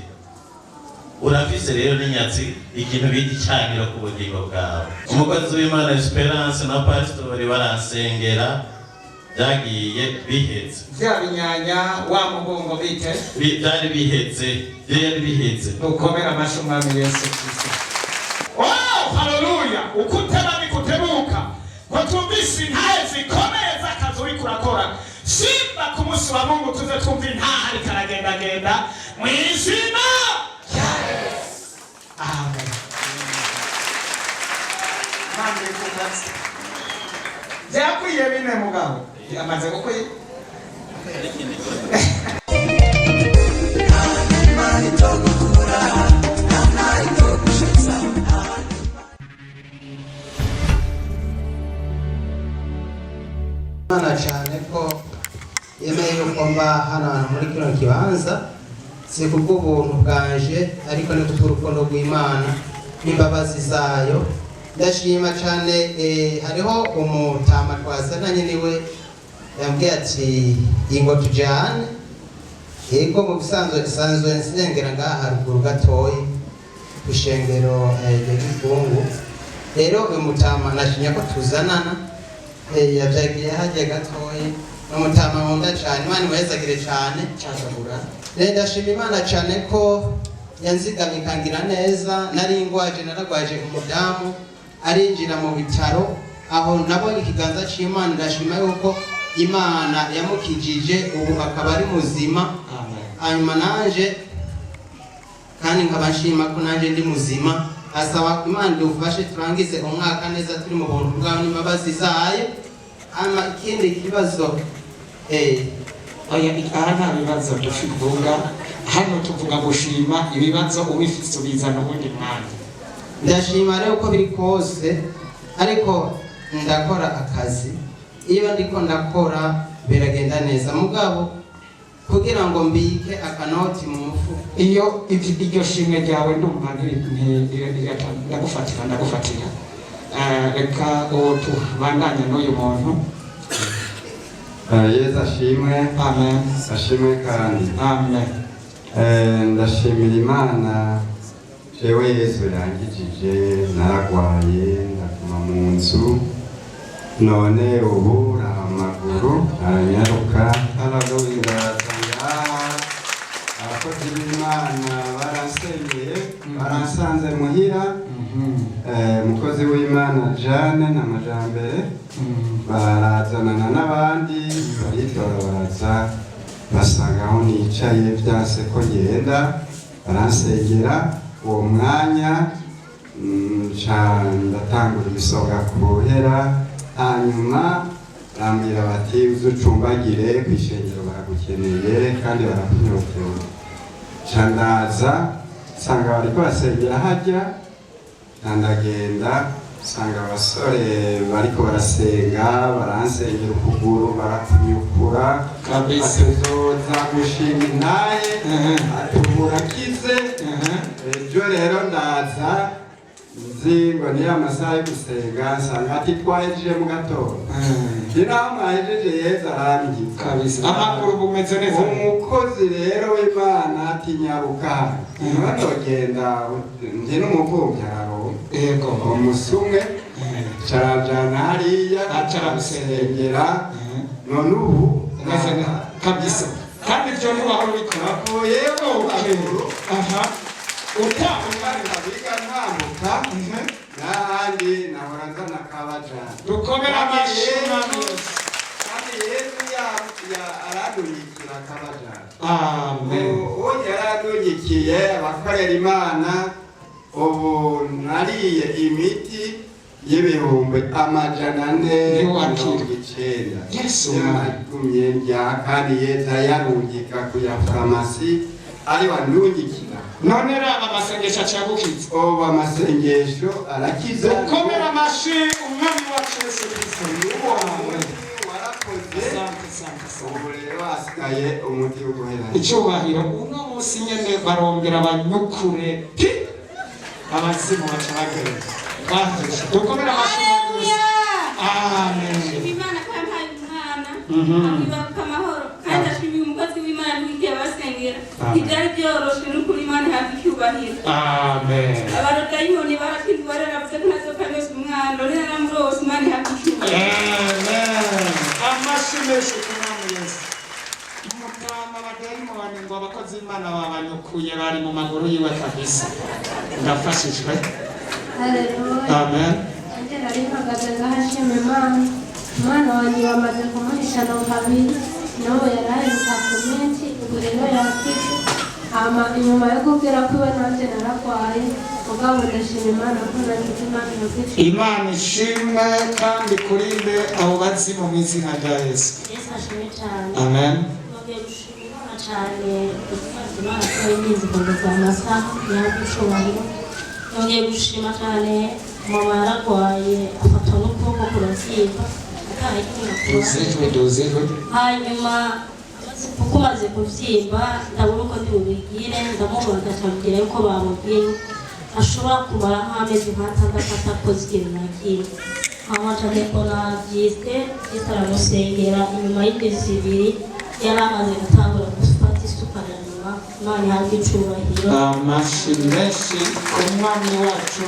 S22: urafise rero n'inyatsi ikintu bita icyangiro ku bugingo bwawe umukozi w'Imana Esperance na pastori baransengera byagiye bihetse
S2: bya binyanya wa mugongo bite
S22: byari bihetse byari bihetse
S2: ukomera amashyi umwami Yesu Kristo. Wow, haleluya. Ukutema bikutebuka ngo twumvise intahe zikomeye z'akazi uriko urakora simba ku munsi wa Mungu tuze twumva intahe ariko aragendagenda mu izina rya Yesu. Amen. Mande kubatse byakwiye bine mugabo amaze gukwiye
S23: Imana cyane ko yemeye yuko mba hano muri kino kibanza si kubw'ubuntu bwanje ariko ni kubw'urukundo rw'Imana n'imbabazi zayo. Ndashima cyane hariho umutama twazananye niwe yambwiye ati ingo tujyane yego mu bisanzwe nsengera ngaha haruguru gatoya ku ishengero rya Gikungu. Rero uyu mutama nashimye ko tuzanana yabyagiye hajya gatoya n'umutama nkunda cyane Imana imwezagire cyane cyagabura. Ndashima Imana cyane ko yanzigamye ikangira neza nari ngwaje naragwaje umudamu arinjira mu bitaro aho nabonye ikiganza cy'Imana. Ndashima yuko Imana yamukijije ubu akaba ari muzima. Hanyuma nanje kandi nkaba nshima ko nanje ndi muzima. Asaba Imana dufashe turangize umwaka neza turi mu buntu bwawe n'imbabazi zayo. Hanyuma ikindi kibazo
S2: oya aha nta bibazo duvuga hano tuvuga gushima ibibazo ubifite ubizana ubundi mwanya.
S23: Ndashima rero uko biri kose ariko ndakora akazi iyo ndiko ndakora biragenda neza mugabo kugira ngo mbike akanoti mu mufuko
S2: iyo iryo shimwe ryawe ndumva ndagufatira reka uwo tubandanya n'uyu muntu.
S20: Yesu ashimwe.
S2: Amen.
S20: Ashimwe kandi.
S2: Amen.
S20: Ndashimira Imana jewe Yesu yangijije naragwaye ndaguma mu nzu none ubu amaguru aranyaruka aragowingatanga abakozi b'Imana baransengeye baransanze muhira umukozi w'Imana Jane na Majambere barazanana n'abandi baritora baraza basanga aho nicaye byase ko ngenda baransengera uwo mwanya ndatangura ibisonga ku ruhera hanyuma bambwira bati uzucumbagire ku ishengero baragukeneye kandi barakunyotewe ndaza nsanga bariko basengera hajya ndagenda
S8: usanga abasore bariko barasenga baransengera ukuguru barakunyukura atuzoza gushima intaye atuburakize ejo rero ndaza nzi ngo niyo amasaha yo gusenga nsanga ati twahejeje mu gatondo inaho mwahejeje yeza arangiye
S2: kabisa amakuru bumeze neza
S8: umukozi rero w'Imana ati nyaruka nogenda ndi n'umuvumyi araronka
S2: yego
S8: umusumwe carajana hariya acaramusengera none ubu
S2: kabisa kandi ibyo ntibahora ubikora
S8: yego
S2: aha
S8: utamumarira biga ntamuka n'ahandi nahora nzana kabajana
S2: dukomera amashyi
S8: kandi yesu aradunyikira kabajana
S2: amen
S8: uwo yaradunyikiye abakorera Imana ubu nariye imiti y'ibihumbi 490
S2: Yesu
S8: yagumye ndya kandi yeza yarungika kuya farumasi ari wanunyikira
S2: none raba amasengesho acagukiza
S8: ubu amasengesho arakiza
S2: dukomera amashyi umwami wacu Yesu Kristo
S8: warakoze ubu rero hasigaye umuti wo guherana
S2: icyubahiro uno munsi nyene barongera banyukure abazimu bacabagera dukomera amashyi amen
S7: Imana kampaye umwana abibaruka amahoro kandi ashimiye umukozi w'Imana w'igihe basengera ibyari byoroshe n'ukuri Imana ihabwa icyubahiro
S2: amen
S7: abarodayimoni baratindwa baravuze ko ntazoka yose umwana none naramurose Imana ihabwa icyubahiro
S2: amen amashyi menshi ku mwami Yesu mutama abadayimoni ngo abakozi b'Imana babanyukuye bari mu maguru yiwe kabisa ndafashijwe amen
S5: Anje nari mpagaze ngahashima Imana umwana wanjye bamaze kumuhishana kabiri nawe yaraheruka ku minsi ubu rero yakize hama inyuma yo kubwira ko iwe nanjye nararwaye mugabo ndashima Imana ko nagize Imana yakize
S2: Imana ishimwe kandi kurinde abo bazimu mu izina rya Yesu
S5: Yesu ashimwe cyane
S2: amen
S5: nongeye gushima Imana cyane gufata Imana ko yirinze kugeza amasaha yagushobora nongeye gushima cyane mama yararwaye afatwa n'ukuboko kurabyimba
S2: duzihwe
S5: hanyuma kuko umaze kubyimba ndabona uko ndi bubigire ndamubaza akambwira yuko bamubwiye ashobora kumara nk'amezi nk'atandatu atakoze ikintu na kimwe amaca mbona byiswe bitaramusengera inyuma y'iminsi ibiri yari amaze gutangura gufata isuka na nyuma Imana ihabwa icyubahiro
S2: amashyi menshi ku mwami wacu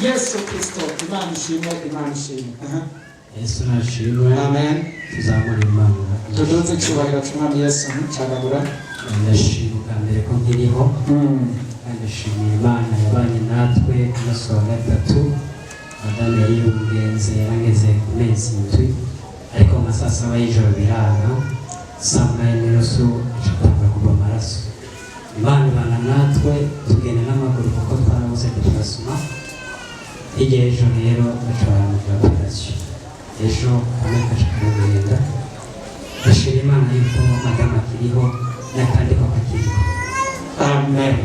S2: Yesu Kristo Imana ishimwe Imana ishimwe
S9: Yesu nashimwe
S2: amen
S9: tuzamura Imana
S2: tuduze icyubahiro cy'umwami Yesu cyagabura
S9: ndashima bwa mbere ko nkiriho kandi ndashimira Imana yabanye natwe umunsi wa gatatu madame yari umugenzi yarangeze ku mezi indwi ariko mu masaa saba y'ijoro biranga saa munani n'inusu acatangura kuva amaraso Imana ibana natwe tugenda n'amaguru kuko twarabuze tugasoma igihe ejo rero bashobora kugira operasiyo ejo kamwe kashakagenda ndashima Imana yuko madamu akiriho n'akandi ko kakiriho
S2: amen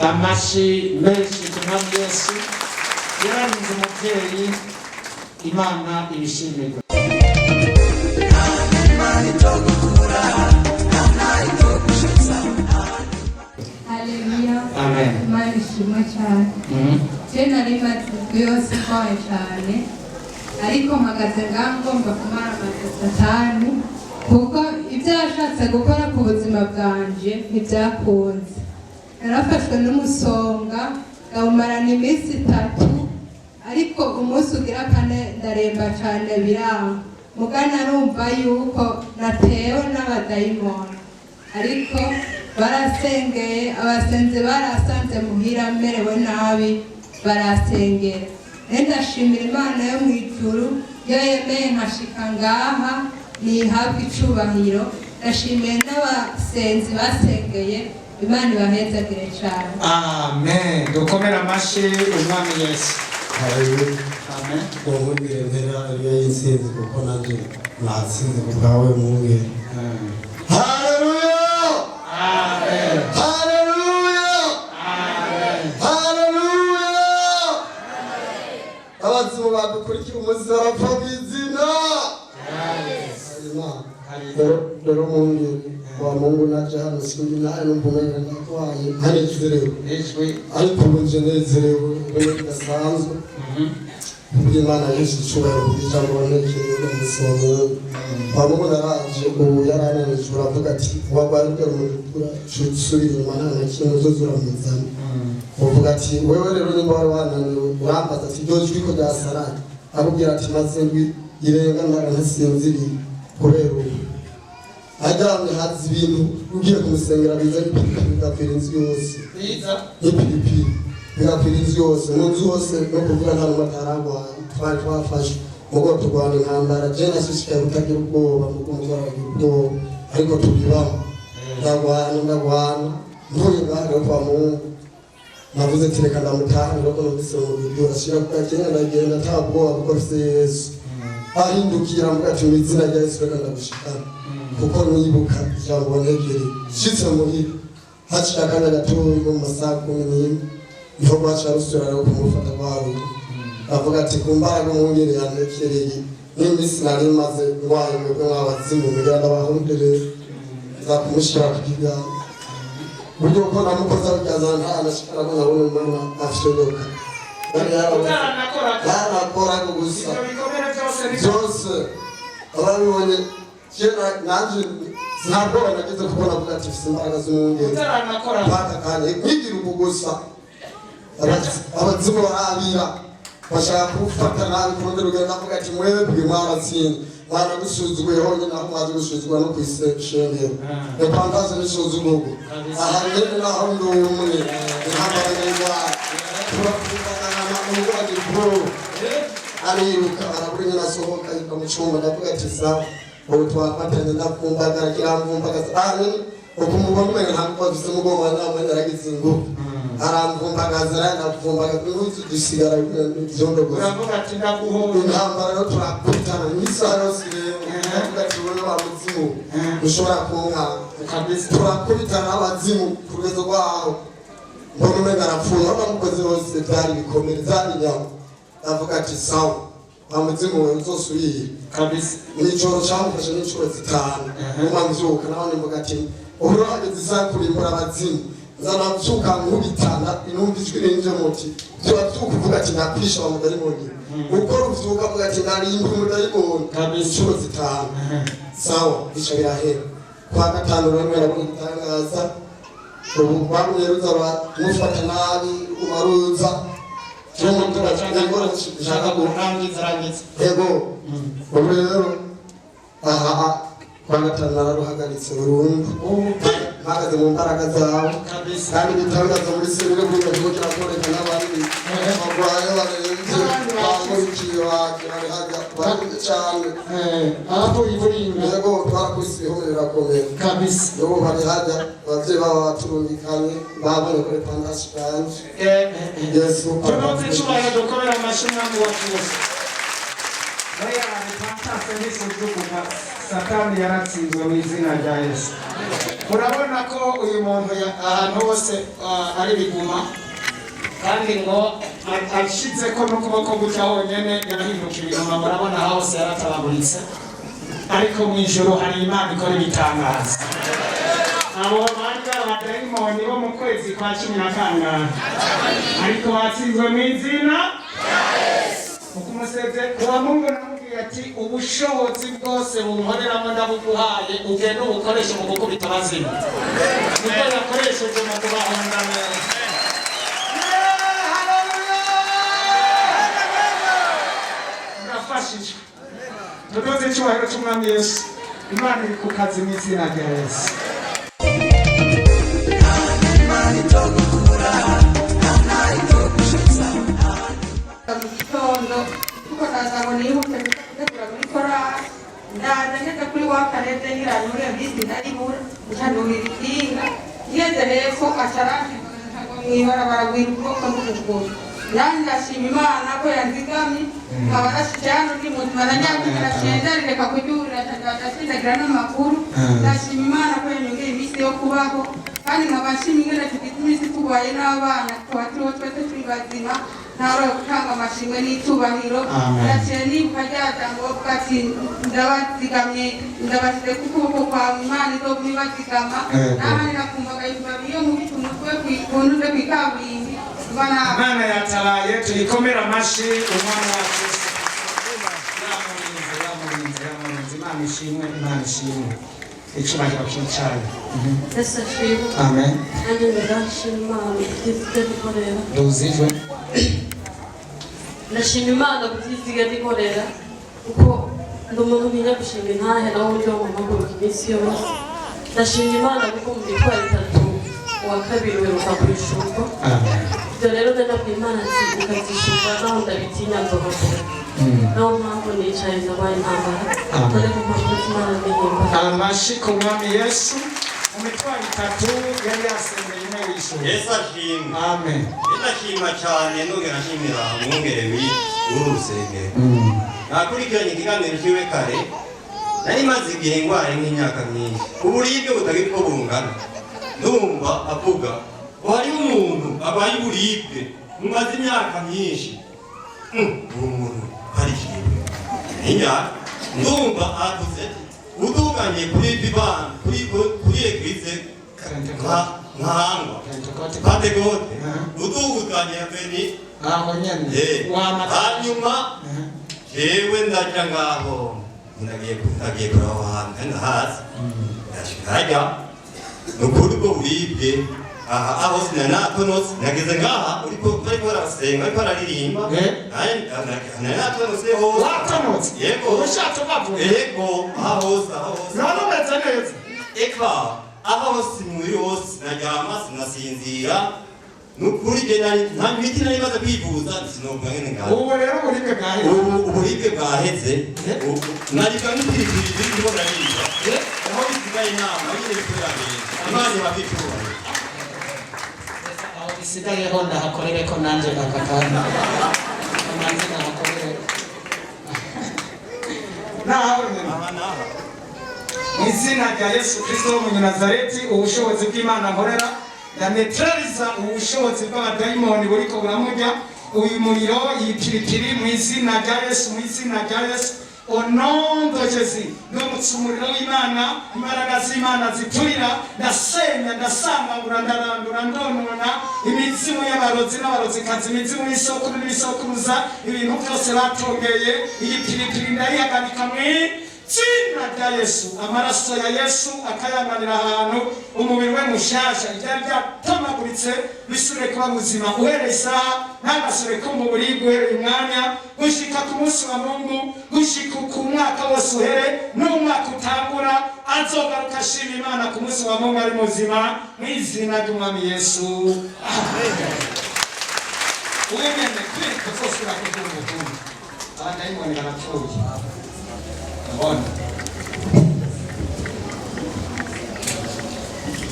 S2: amashyi menshi ku mwami Yesu yarangiza umubyeyi Imana ibishimirwa
S10: Haleluya.
S2: Amen.
S10: Imana ishimwe cyane. Je nari maze yose kwaye cyane ariko mpagaze ngomba kumara amasatani kuko ibyo yashatse gukora ku buzima bwanje ntibyakunze narafashwe n'umusonga ndawumarana iminsi 3 ariko umunsi ugira kane ndaremba cyane biranga mugana numva yuko natewe n'abadayimoni ariko barasengeye abasenzi barasanze muhira merewe nabi barasengera ndashimira Imana yo mu ijuru yo yemeye nkashika ngaha nihabwa icubahiro ndashimiye n'abasenzi basengeye Imana ibahezagire cyane
S2: amen dukomera amashyi umwami Yesu
S24: amen ubungire ntera iyo yinsinzi kuko nabyo natsinze ku bwawe mwungere haleluya amen haleluya amen haleluya badukurikira umunsi barapfa mu izina rero mungere wa Mungu naje hano sinzi naye numvumenya ndakwaye ntanezerewe ariko ubu nje nezerewe ibintu bidasanzwe kuko Imana Yesu cyubahiro ijambo nekereye umunsi wa Mungu wa Mungu naraje ubu yarananije uravuga ati wagwarike umudukura subira inyuma nta kintu uzozura muzana uvuga ati wewe rero nimba wari wananiwe urambaza ati byo jwi ko ryasaraye akubwira ati maze ndwi irenga ntasinziriye kubera ubu aryamye hazi ibintu ugiye kumusengera biza bigakwira inzu yose n'ipiripiri bigakwira inzu yose mu nzu hose no kuvuga nta n'umwe atararwaye twari twafashe mugo turwana intambara je nashishikaye kutagira ubwoba mugo muzaragira ubwoba ariko tubibamo ndagwana mvuye ngaho kwa Mungu navuze ati reka ndamutahira ko numvise mu video ashira ku kagenda ndagenda ntabwoba kuko afite Yesu ahindukira mvuga ati mu izina rya Yesu reka ndagushikana kuko nibuka ijambo negere shitse muhira haciye akanya gatoya mu masaha 10 niho baca rusura rero kumufata kwawe avuga ati kumbaraga umwungere yanekereye n'iminsi nari maze ndwaye mwebwe mwabazimu muganda bahundere nzakumushira ku kiganza buryo ko namukoza byazana nta anashikara ko nabona umwana afite yarakora gusa byose ababibonye nanje ntabwo nageze kubona avuga ati mfite imbaraga z'umwungere paka kanya nkigira ubugusa abazimu barabira bashaka kufata nabi kundi rugenda avuga ati mwebwe mwaratsinze mwana gusuzuguye honyine aho mwazi gusuzugura no kwishengera epandaze n'isuzugugo aha nyene naho ndi umwe intambara y'Imana turakuvugana n'umugabo bro ariruka arabura nyina asohoka yika mu cyumba ndavuga ati sawa ubu twafatanye ndakumbagara kiramvumbagaza none ukumubona umenya ntabwo afite umugongo wanama yaragize ingufu aramvumbagaza ndavumbagaza n'uzi dusigara ibyondo gusa uravuga ati ndaguhora intambara yo turakubitana n'isaha yose ndavuga ati wowe wa muzimu ushobora kunka turakubitana abazimu ku rwezo rwaho mbona umenya arapfuye aho namukoze hose byari bikomere byari nyama ndavuga ati sawa amuzimu wewe uzosubire kabisa n'ijoro cyamufashe n'inshuro 5 umwanzuka naho nimvuga ati uhora hageze isakurimura abazimu zanavyuka nkubitana inumva ijwi rinje muti byo tukuvuga ati nakwisha wa mudarimoni uko ruvyuka avuga ati narimba umudarimoni kabisa inshuro 5 sawa bica birahera kwa gatanu rero yarabona itangaza ubu bamweruza mufata nabi umaruza ego rero aha kwagatana ruhagaritse burundu mpagaze mu mbaraga zawe kandi bitangaza muri serire kugira ngo kirakoreka n'abandi bagwaye barenze bamurikiye bakira haga bari cyane aho iburinga ego twarakubise ibihome birakomeye kabisa yo bari haga bavye baba baturumikanye babone kuri pandasi banje Yesu tunoze cyubahiro dukorera amashimwe mu wacuze baya ari pandasi n'isuzuguka Satani yaratsinzwe mu izina rya Yesu. Urabona ko uyu muntu ahantu hose ari biguma kandi ngo ashize ko n'ukuboko gutya honyene yahindukira inyuma murabona hose yaratabaguritse ariko mu ijoro hari Imana ikora ibitangaza. Abo bandi abadayimoni bo mu kwezi kwa 10 ariko batsinzwe mu izina rya Yesu. Ukumuseze kwa Mungu namubwiye ati ubushobozi bwose bunkoreramo ndabuguhaye ugende ubukoreshe mu gukubita abazimu nibwo yakoresheje mu kubahungana urafashijwe tunoze icyubahiro cy'umwami Yesu Imana iri ku kazi mu izina rya Yesu
S10: kuko nazabo nihute gutegura muri korali ndaza ngeze kuri wakarete ngiranye muri iyo bisi ndaribura ncanurira ikinga ngeze hepfo acaranshika mw'ibarabara gwira ubwoko n'umukuru nanjye ndashima Imana ko yanzigamye nkaba nashyize hano ndi muzima nanyagira shenza rireka kuryurira ndasindagira n'amakuru ndashima Imana ko yanyongera iminsi yo kubaho kandi nkaba nshima ingene tugize iminsi turwaye n'abana tukaba turiho twese turi bazima ntawari gutanga amashimwe n'itubahiro ndaciye nibuka rya jambo bavuga ati ndabazigamye ndabashyize ku kuboko kwawe imana izoguma ibazigama nahandi nakumvaga ibibabi iyo nkubita umutwe kuntuze kw'ikaburimbi
S2: Imana yatabaye tuyikomera amashi umwana wacu yamurinze Imana ishimwe Imana ishimwe icyubahiro cy'icyayi
S11: Yesu ashimwe
S2: amen
S11: nanjye ndashima Imana kutizige dukorera
S2: duzijwe
S11: ndashima Imana kutizige dukorera kuko ndi umuntu ntinya gushima intahe nawe uburyo mpaguruka iminsi yose ndashima Imana kuko mu mitwaro itatu uwa kabiri weruka ku ishumba ibyo rero ndabwira Imana ati ukazishumba naho ndabitinya nzogakora naho mpamvu nicaye ndabaye intambara dore ko mpamvu Imana ndihimba
S2: amashi ku mwami Yesu mu mitwaro itatu yari yasengeye imwe y'ishumba
S21: Yesu ashimwe
S2: amen
S21: ndashima cyane nongera nshimira umwungere w'uru rusengero nakurikiranye ikiganiro cyiwe kare nari maze igihe ndwaye nk'imyaka myinshi uburibwe butagira uko bungana ndumva avuga ko hariho umuntu arwaye uburibwe mumaze imyaka myinshi uwo muntu arishimwe imyaka ndumva avuze uduganye kuri bibani kuri eglise nkangwa pategote uduganye veni hanyuma jewe ndaja ngaho ndagiye kuraho hantu ndahazi ndashikajya nukuri ubwo buribwe aho sinanatonose nageze ngaha bariko barasenga bariko bararirimba nanatonose hose
S2: watonotse
S21: yego
S2: ubushato bavuga
S21: yego aho hose
S2: none umeze neza
S21: eka aho hose umubiri wose naryama sinasinzira nukuri nta miti nari maze kwivuza sinovuga ngene ngaho
S2: ubu rero
S21: uburibwe bwaheze naribwa n'ipiripiri birimo bararirimba aho bisigaye inama nyine bikorera neza imana ibafite
S2: aho bisigayeho ndahakorere ko nanjye nakakanda nanjye nahakorere mu izina rya Yesu Kristo wo mu Nazareti ubushobozi bw'Imana nkorera ndanetraliza ubushobozi bw'abadayimoni buriko buramurya uyu muriro iyi piripiri mu izina rya Yesu mu izina rya Yesu onondo Jésus ndamutse umuriro w'Imana imbaraga z'Imana ziturira ndasenya ndasambagura ndarandura ndonona imizimu y'abarozi n'abarozikazi imizimu y'isokuru n'ibisokuruza ibintu byose batongeye iyi piripiri ndayihagarika izina rya Yesu amaraso ya Yesu akayanganira ahantu umubiri we mushasha ibyari byatamaguritse bisubire kuba buzima uhereye isaha ntagasubire ko mu buribwe uhereye umwanya gushika ku munsi wa Mungu gushika ku mwaka wose uhere n'umwaka utangura azogaruka ashima Imana ku munsi wa Mungu ari muzima mu izina ry'umwami Yesu amen uwemene kwiko zosura kudumu abadayimoni barapfuye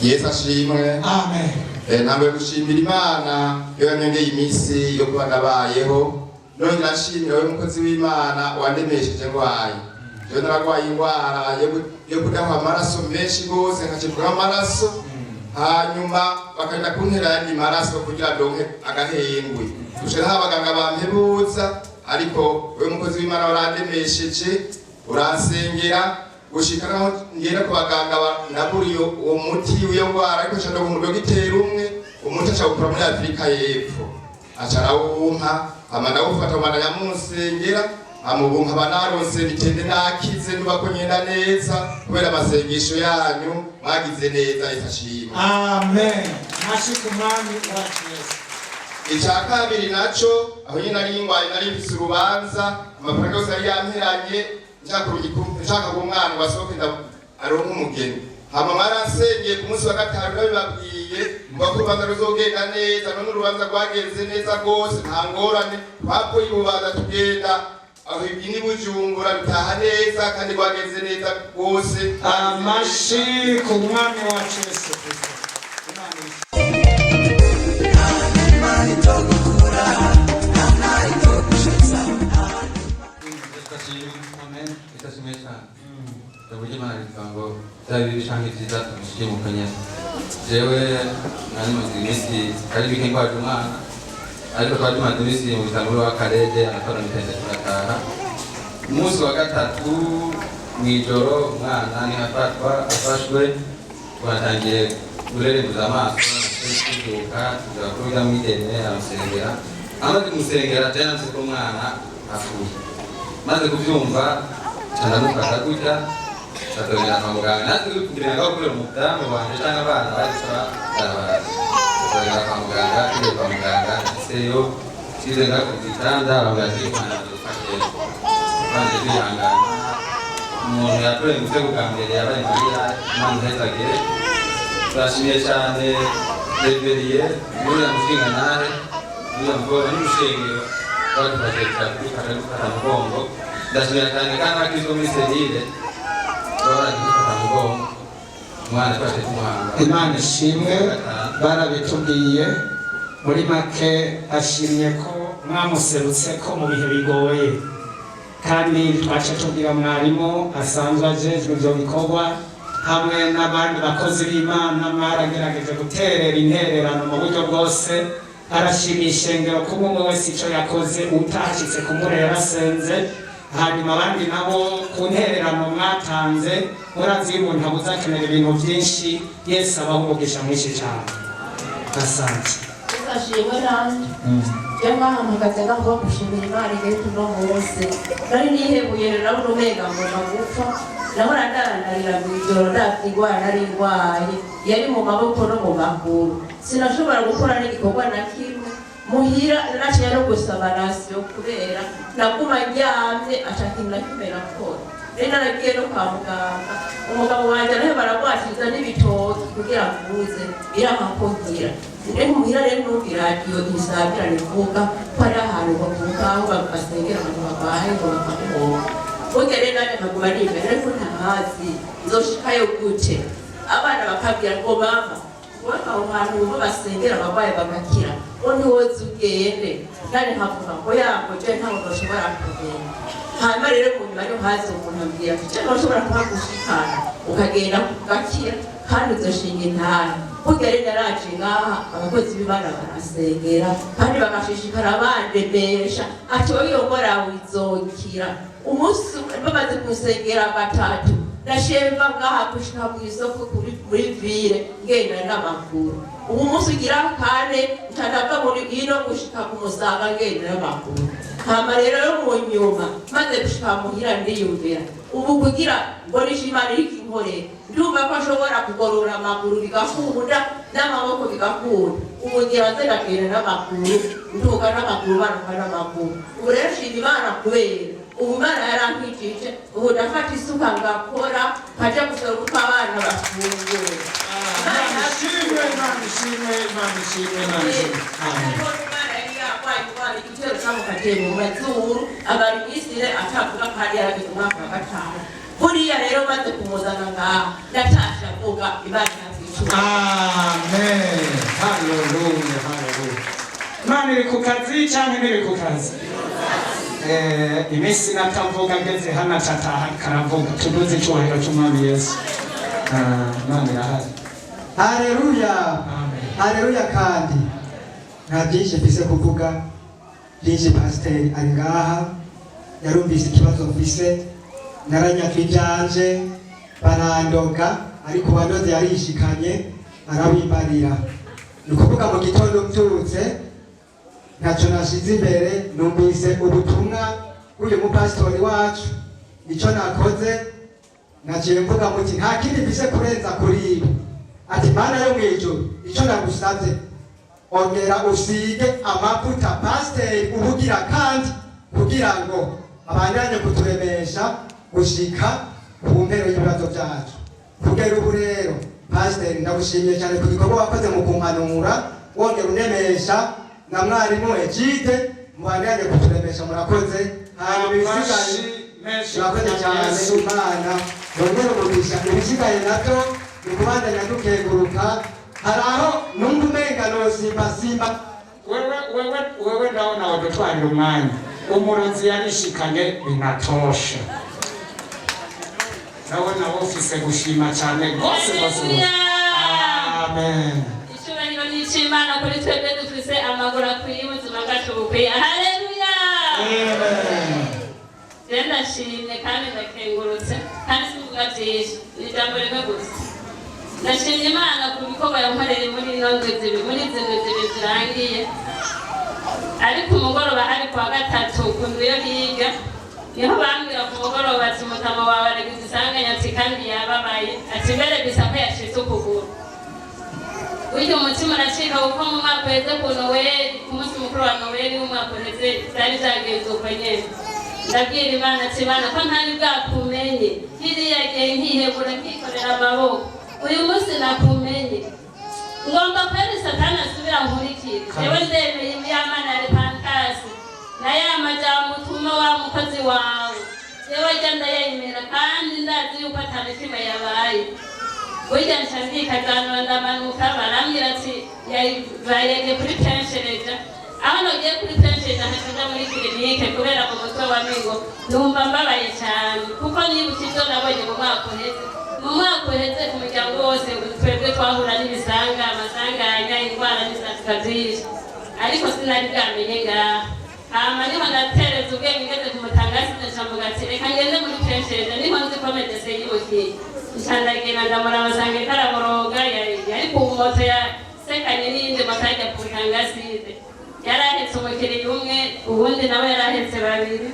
S3: Yesu ashimwe
S2: amen
S3: ntabwo gushimira Imana yo yanyongeye iminsi yo kuba nabayeho none ndashimira we mukozi w'Imana wandemesheje ndwaye yo naragwaye indwara yo kudahwa amaraso menshi gose nkacibwa amaraso hanyuma bakagenda kuntera yandi maraso kugira ndonke agahengwe gushira abaganga bampebutsa ariko we mukozi w'Imana warandemesheje uransengera gushika naho ngera ku baganga naburiye uwo muti w'iyo ndwara ariko nshaka ngo gitera umwe umuti acawukura muri Afurika y'Epfo acarawumpa amana wufata amana yamusengera amubunka banaronse bitende nakize nuba ko nyenda neza kubera amasengesho yanyu mwagize neza ifashima
S2: amen mashiku mwami wacu Yesu
S3: icya kabiri naco aho nyine ari ingwaye nari mfise urubanza amafaranga yose yari yamperanye nshaka ku mwana wasohoke aronka umugeni hama mwaransengeye ku munsi wa gatanu nabibabwiye mvuga ko urubanza ruzogenda neza none urubanza rwagenze neza rwose nta ngorane twavuye urubanza tugenda aho ini Bujumbura bitaha neza kandi rwagenze neza rwose
S2: amashi ku mwami wacu Yesu Kristo
S12: uburyo Imana ivuga ngo byaba bibi canke vyiza tumushyire mu kanya jewe nari maze iminsi ari bike ndwaje umwana ariko twari tumaze iminsi mu bitaro w'akarere aratora mitende turataha. Umunsi wa gatatu mw'ijoro umwana nihafatwa afashwe twatangiye kurerembuza amaso kubyuka tuja kuja mw'idene aramusengera amaze kumusengera tena nzi ko umwana apfuye maze kubyumva canamufata gutya atogera kwa muganga natwe kugira ngo kure umudamu wanje cyangwa abana barisa barabara atogera kwa muganga iyo kwa muganga seyo kize nga ku gitanda bamwati mwana dufashe banje bihangana umuntu yakoreye mu cyo bwa mbere yabaye Maria Imana hezagere turashimiye cyane Reveriye muri amushinga nahe muri amugoro n'ushengero badufashe cyane gufata mugongo ndashimira cyane kandi akizwe muri serire
S2: Imana ishimwe barabitubwiye muri make ashimye ko mwamuserutse ko mu bihe bigoye kandi twace tubwira mwarimu asanzwe ajejwe ibyo bikorwa hamwe n'abandi bakozi b'Imana mwaragerageje guterera intererano mu buryo bwose arashimira ishengero ko umwe wese icyo yakoze utashitse kumurera asenze hanyuma abandi nabo ku ntererano mwatanze murazi umuntu abuze akenera ibintu byinshi Yesu abaho umugisha mwinshi cyane asante
S11: ashimwe nanjye jewe mpagaze ngaho gushimira Imana igihe tuno munsi nari nihebuye nabona umenga ngomba gupfa nahora ndarandarira mw'ijoro ndavyigwara nari ndwaye yari mu maboko no mu maguru sinashobora gukora n'igikorwa na kimwe muhira naciye no gusaba rasiyo kubera naguma ndyamye acakintu nakimera gukora rero naragiye no kwa muganga umugabo wanje nawe baragwatiriza n'ibitoki kugira mvuze irahakugira rero muhira rero numva iradiyo isabira rivuga ko ari ahantu bavuga aho basengera abantu barwaye ngo bakamuhoba burya rero nanjye nkaguma nimbere ariko ntahazi nzoshikayo gute abana bakabwira ngo mama wowe aho hantu bumva basengera abarwayi bagakira ngo ntiwoze ugende kandi nkavuga ngo yako je ntabwo ndoshobora kugenda hanyuma rero mu nyuma yo hazi umuntu ambwira ati je ndoshobora kuhagushikana ukagenda ugakira kandi uzoshinga intara burya rero naraje ngaha abakozi b'Imana barasengera kandi bagashishikara bandemesha ati wowe iyo ngwara wizokira umunsi bamaze kumusengera gatatu ndashemba ngaha gushika mu isoko muri ville ngenda n'amakuru ubu munsi ugira kane ntandava muri ino gushika ku Musaga ngenda n'amakuru hama rero yo mu nyuma maze gushika muhira ndiyumvira ubu kugira ngo nishimane ikinkore ndumva ko ashobora kugorora amaguru bigakunda n'amaboko bigakunda ubu ngira nze ndagenda n'amakuru nduka n'amaguru banuka n'amaguru ubu rero shima Imana kubera ubu Imana yarankijije ubu ndafata isuka ngakora nkaja gusora uko abana bafungura Imana ishimwe Imana ishimwe Imana ishimwe Imana ishimwe igitero cyamukatiye mu mazuru abari misire atavuga kandi yaragize umwaka wa gatanu buriya rero maze kumuzana ngaha ndatasha avuga Imana yazicura
S2: amen haleluya haleluya Imana iri ku kazi cyangwa ntiri ku kazi iminsi natavuga ngeze hano acataha karavuga tuduze icyubahiro cy'umwami Yesu Imana irahari
S13: haleluya haleluya kandi nta byinshi mfise kuvuga byinshi pasiteri ari ngaha yarumvise ikibazo mfise naranyaka ibyanje barandoga ariko uwandoze yarishikanye arawimbarira ni ukuvuga mu gitondo mbyutse ntacyo nashize imbere numvise ubutumwa bw'uyu mupasitori wacu icyo nakoze naciye mvuga muti nta kindi mfise kurenza kuri ibi ati Mana yo mw'ijuru icyo nagusabye ongera usige amavuta pasiteri ubugira kandi kugira ngo abandanye kuturemesha gushika ku mpero y'ibibazo byacu kugera ubu rero pasiteri ndagushimiye cyane ku gikorwa wakoze mu kumpanura wongera unemesha na mwarimu Egide mubandanye kuturemesha murakoze hanyuma ibisigaye murakoze cyane Imana yongera umugisha ibisigaye nabyo ni kubandanya dukeguruka hari aho numva umenga nosimbasimba
S2: wewe ndabona wadutwarira umwanya umurozi yarishikanye binatosha ndabona wofise gushima cyane rwose rwose amen
S11: icyubahiro ni icy'Imana kuri twebwe dufise amaguru akwiye ubuzima
S6: wacu bukwiye. Haleluya. Je ndashimye kandi ndakengurutse kandi sivuga byinshi ni ijambo rimwe gusa. Ndashimye Imana ku bikorwa yankoreye muri izi ndwi zirangiye. Ariko umugoroba hari kuwa gatatu ku ndwi yo higa niho bambwira ku mugoroba ati mutama wawe aragize isanganyatsi kandi yababaye ati mbere bisa ko yashitse ukuguru. Burya umutima uracika kuko mu mwaka uheze ku Noweli, ku munsi mukuru wa Noweli w'umwaka uheze byari byagenze uko nyene. Ndabwira Imana ati Imana ko ntari bwakumenye kiriya gihe nkihebura nkikorera amaboko, uyu munsi nakumenye ngomba kweri Satani asubira nkurikire. Jewe ndemeye iby'Imana ya repentance na ya majambo utuma wa mukozi wawe, jewe genda yemera kandi ndazi yuko atanekime yabaye. Burya nshandika zanwa ndamanuka barambwira ati yayege kuri penshereja, aho nogiye kuri penshereja nkaja muri kilinike kubera mu mutwe wa mingo numva mbabaye cyane kuko nibuka ibyo nabonye mu mwaka uheze. Mu mwaka uheze ku muryango wose twebwe twahura n'ibisanga amasanganya indwara n'izazikazisha, ariko sinari bwamenye ngaha. Hama niho natereza ubwenge ngeze ku mutangazi ndacavuga ati reka ngende muri penshereja niho nzi ko medese yibukiye. Nshandagenda ndamuraba nsanga ikaramuronga yari ku moto yasekanye n'iyindi moto ajya ku mutangaside. Yarahetse umukiriya umwe, ubundi nawe yarahetse babiri.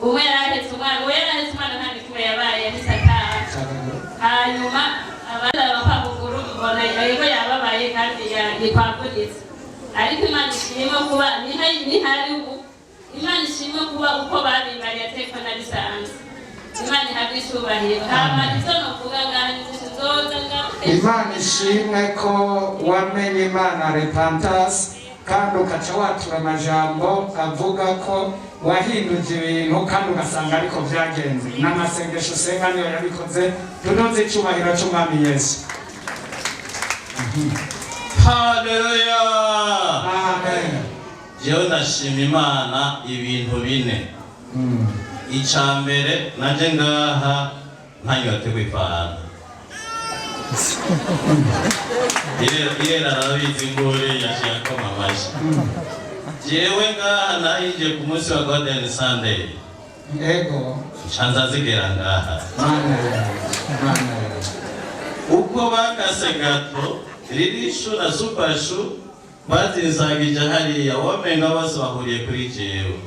S6: Umwe yarahetse umwana, uwo yarahetse umwana nta n'ikimwe yabaye yahise ataha. Hanyuma abandi abapapuguru mbona yego yababaye kandi yikwavunitse. Ariko Imana ishimwe kuba nihari ubu, Imana ishimwe kuba uko babimbariye ateko nabisanze. Imana ihabwe icyubahiro. Hama ivyo novuga ngaha nzoza ngaho.
S2: Imana ishimwe ko wamenye Imana repentance kandi ukaca watura amajambo avuga ko wahinduje ibintu kandi ugasanga ariko byagenze. N'amasengesho usenga niyo yabikoze. Tunoze icyubahiro cy'Umwami Yesu.
S22: Haleluya.
S2: Amen.
S22: Jewe ndashima Imana ibintu bine. Icambere naje ngaha ntanyote kwifana. Irera arabizi ngore yashaka mamashi. Jewe ngaha nahinje ku munsi wa Golden Sunday.
S2: Yego.
S22: Chanza zigera ngaha. Uko bakase gato ririsho na supashu bazinzagije hariya wamenga bose bahuriye kuri jewe.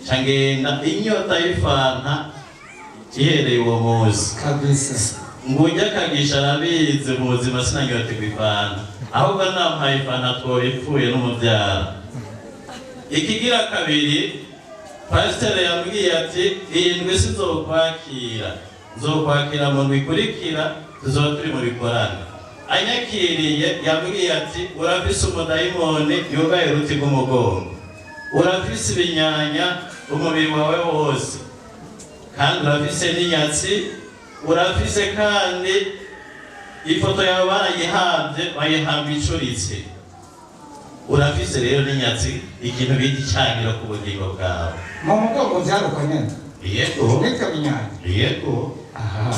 S22: Changenda inyota y'ifanta ihereye uwo munsi
S2: kabisa.
S22: Ngujya kagisha arabizi mu buzima sinanyote kwifanta, ahubwo nampaye ifanta tworipfuye n'umubyara. Ikigira kabiri pasiteri yambwiye ati iyi ndwi sizokwakira, nzokwakira mu bikurikira tuzoba turi mu bikorana. Anyakiriye yambwiye ati urafise umudayimoni yugaye uruti rw'umugongo, urafise ibinyanya umubiri wawe wose, kandi urafise n'inyatsi, urafise kandi ifoto yawe barayihabye bayihamba icuritse. Urafise rero n'inyatsi, ikintu bita icyangiro ku bugingo bwawe.
S2: Mu mugongo byaruko nyene.
S22: Yego.
S2: Nika binyanya.
S22: Yego.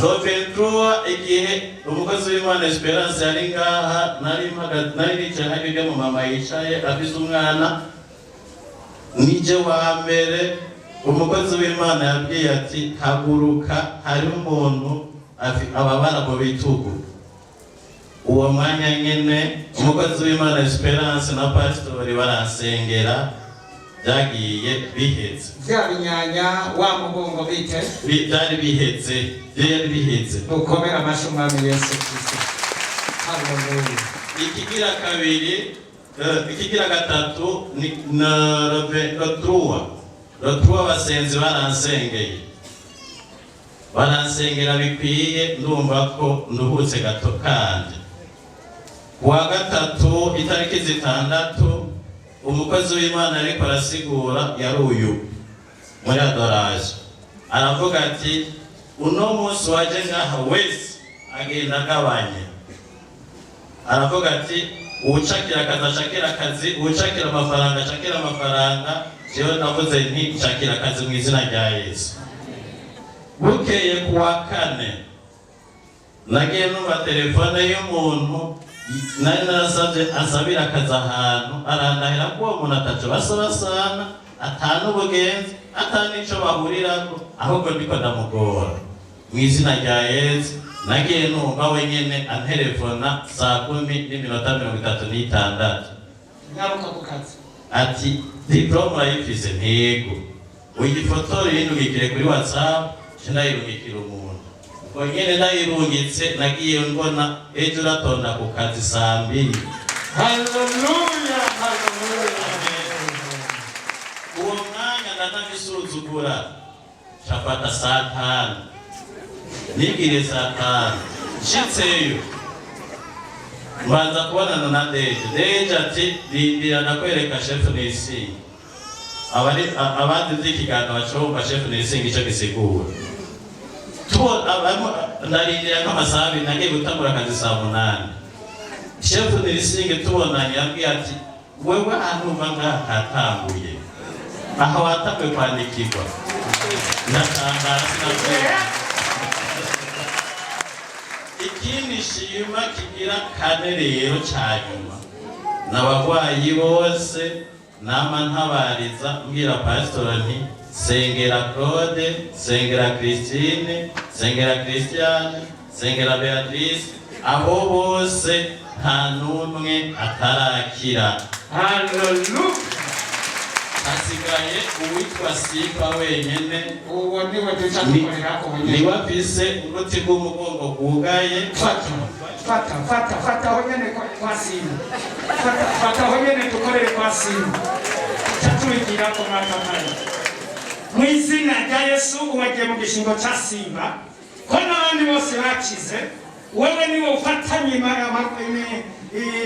S22: Roventura igihe umukozi w'Imana Esperance yari ngaha nari nicaye hariya mu mama yicaye afise umwana, nije wa mbere umukozi w'Imana yabwiye ati haguruka hari umuntu ababara mu bitugu. Uwo mwanya nyene umukozi w'Imana Esperance na pastori baransengera byagiye bihetse.
S2: Vya binyanya wa mugongo bite
S22: byari bihetse.
S2: Ukomera amashyi Umwami Yesu Kristo. Haleluya.
S22: Ikigira kabiri ikigira gatatu ni na Rotrua basenzi baransengera bikwiye, ndumva ko nduhutse gato. Kandi kuwa gatatu itariki zitandatu umukozi w'Imana ariko arasigura yari uyu muri adoraje, aravuga ati uno munsi waje ngaha wese agenda agabanye. Aravuga ati uwucakira akazi acakira akazi, uwucakira amafaranga acakira amafaranga. Jewe navuze nti cakira akazi mu izina rya Yesu. Bukeye kuwa kane nagiye numva telefone y'umuntu nari narasabye asabira akazi ahantu arandahira ko uwo muntu ataco basabasana atanu ubugenzi atanico bahurirako ahubwo ndiko ndamugora mu izina rya Yesu nagiye numva wenyene antelefona saa 10:36
S2: ngaruka ku kazi
S22: ati diplome urayifise ntego uyifotore yindugikire kuri WhatsApp ndayirungikira umuntu ubwo nyene ndayirungitse nagiye mbona ejo uratonda ku kazi saa 2.
S2: Haleluya, haleluya.
S22: Uwo mwanya ndanabisuzugura chapata saa 5 nigire saa 5 nshitseyo mbanza kubonana na Deje ati rindira nakwereka chef Nising abandi z'ikiganiro bacomba chef Nising icyo gisigura ndarindira nk'amasaha abiri nagiye gutangura akazi saa 8 chef Nising tubonanye yambwiye ati wewe ahantu uva ngaha hatanguye aho watanguye kwandikirwa ndatangara sinavuye ikindi shima kigira kane rero cyanyuma n'abagwayi bose nama ntabariza mbwira pastor nti sengera Claude, sengera Christine, sengera Christiane, sengera Beatrice, abo bose nta numwe atarakira.
S2: Hallelujah.
S22: Hasigaye uwitwa Sifa wenyene
S2: uwo niwe tuzakorera ko wenyene
S22: niwe afise uruti rw'umugongo rwugaye.
S2: Fata wenyene kwa simu. Fata wenyene tukorere kwa simu. Tatuigira ko matamani. Mu izina rya Yesu uwagiye mu gishingo cya Simba ko n'abandi bose bakize wewe niwe ufatanye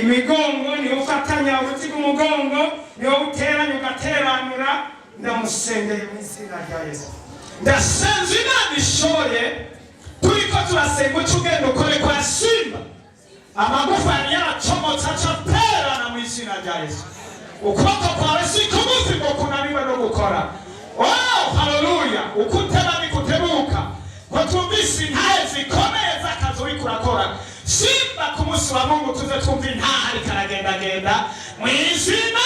S2: imigongo niwe ufatanya uruti rw'umugongo niwe uteranya ugateranura ndamusengeye mu izina rya Yesu ndasenze Imana ishoye turiko turasenga uca ugenda ukore kwa Simba amagufa yari yaracomotse acaterana mu izina rya Yesu ukuboko kwawe si kugufi ngo kunaniwe no gukora. Oh, haleluya. Ukuteba ni kutebuka. Kwa tumbisi ntaye zikomeye z'akazi uriko urakora. Simba ku munsi wa Mungu tuze twumva intaha ariko aragendagenda mu izina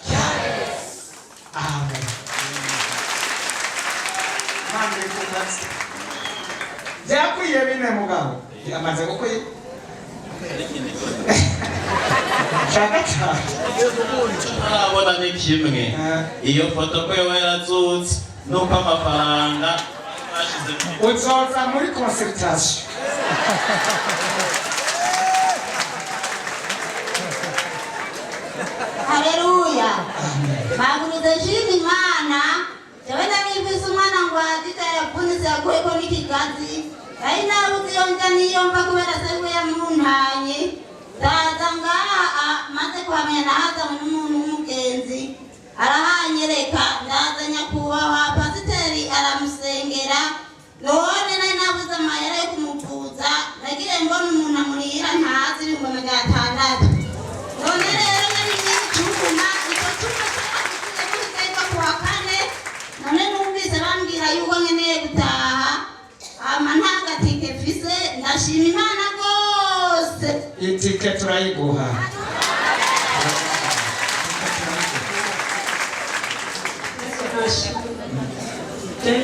S2: rya Yesu. Amen. Mande kukazi. Byakwiye bine mugabo. Amaze gukwiye.
S22: Arabona ni kimwe iyo foto ko yoba yarazutse nuko amafaranga bashize
S2: uzoza muri consultation.
S14: Haleluya. Maguruze shini Imana jewe ndabifise umwana ngo adita yafunitse yakuweko n'ikigazi ari nabuze yonja niyomva kubera sewe yamuntanye ndaza ngaha maze kuhamenya nahaza n'umuntu w'umugenzi arahanyereka ndaza nyakubahwa pasiteri aramusengera none nari nabuze amayera yo kumuvuza nagire mbona umuntu amurira ntazi ibihumbi 600 none rero nari n'icyuma icyo cyuma cyaragiye kuwa kane none numvise bambwira yuko nkeneye gutaha ama ntagatike mfise ndashima Imana rwose
S2: itike turayiguha.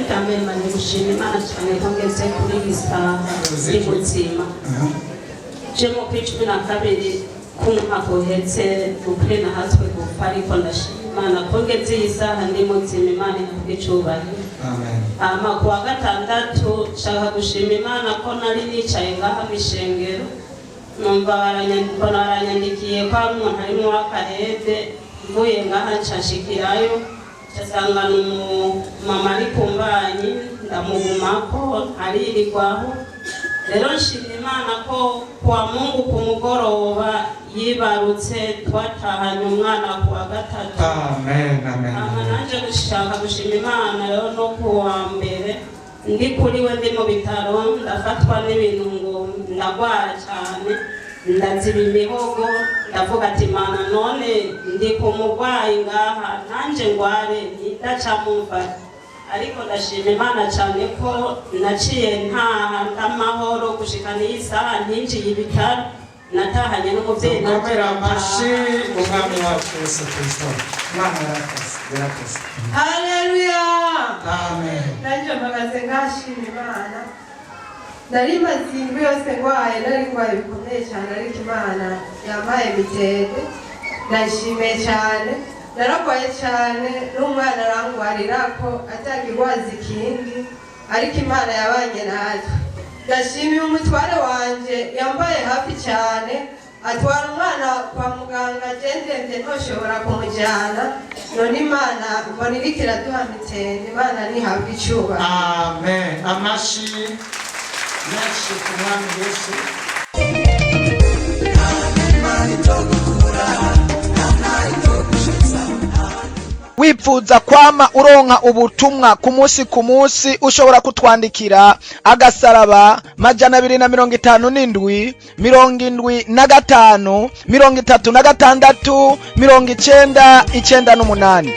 S11: Tambe mani gushima Imana cyane ko ngeze kuri iyi saha y'ubuzima. Je mu kuri 12 kumwaka uhetse ukuri nahatswe gupfa ariko ndashima Imana ko ngeze iyi saha ndi muzima Imana ivuge cyubahiro. Ama kuwa gatandatu nshaka gushima Imana ko nari nicaye ngaha mishengero numva baranyandikiye ko ari umuntu ari mu Akarede mvuye ngaha nshashikirayo cyasangana mama ari kumbanyi ndamugumako aririrwaho rero nshimira Imana ko kwa Mungu ku mugoroba yibarutse twatahanye umwana kuwa gatatu.
S2: Amen, amen.
S11: Nanje gushaka gushima Imana rero no kuwa mbere ndi kuri we ndi mu bitaro ndafatwa n'ibintu ngo ndagwara cyane ndaziba imihogo ndavuga ati Imana none ndi ku murwayi ngaha nanje ngware ntidacamumva ariko ndashima Imana cyane ko naciye ntaha ndamahoro gushika n'iyi saha ntinjiye ibitaro natahanye n'umubyeyi
S2: komera amashi umwami wacu Yesu Kristo. Imana yarakoze.
S10: Haleluya.
S2: Amen.
S10: Nanjye mpagaze ngashima Imana. Nari maze indwi yose ndwaye, nari ndwaye bikomeye cyane, ariko Imana yampaye mitende. Ndashimiye cyane. Nararwaye cyane n'umwana arangwarira ko atagirwaza ikindi, ariko Imana yabanye natwe. Ndashimiye umutware wanje yambaye hafi cyane, atwara umwana kwa muganga ndende ntoshobora kumujyana, none Imana mbona iriko iraduha mitende. Imana nihabwe icyubahiro.
S2: Amen. Amashi menshi ku mwami Yesu. Wipfuza kwama uronka ubutumwa ku munsi ushobora kutwandikira agasaraba 257 75 36 96 98.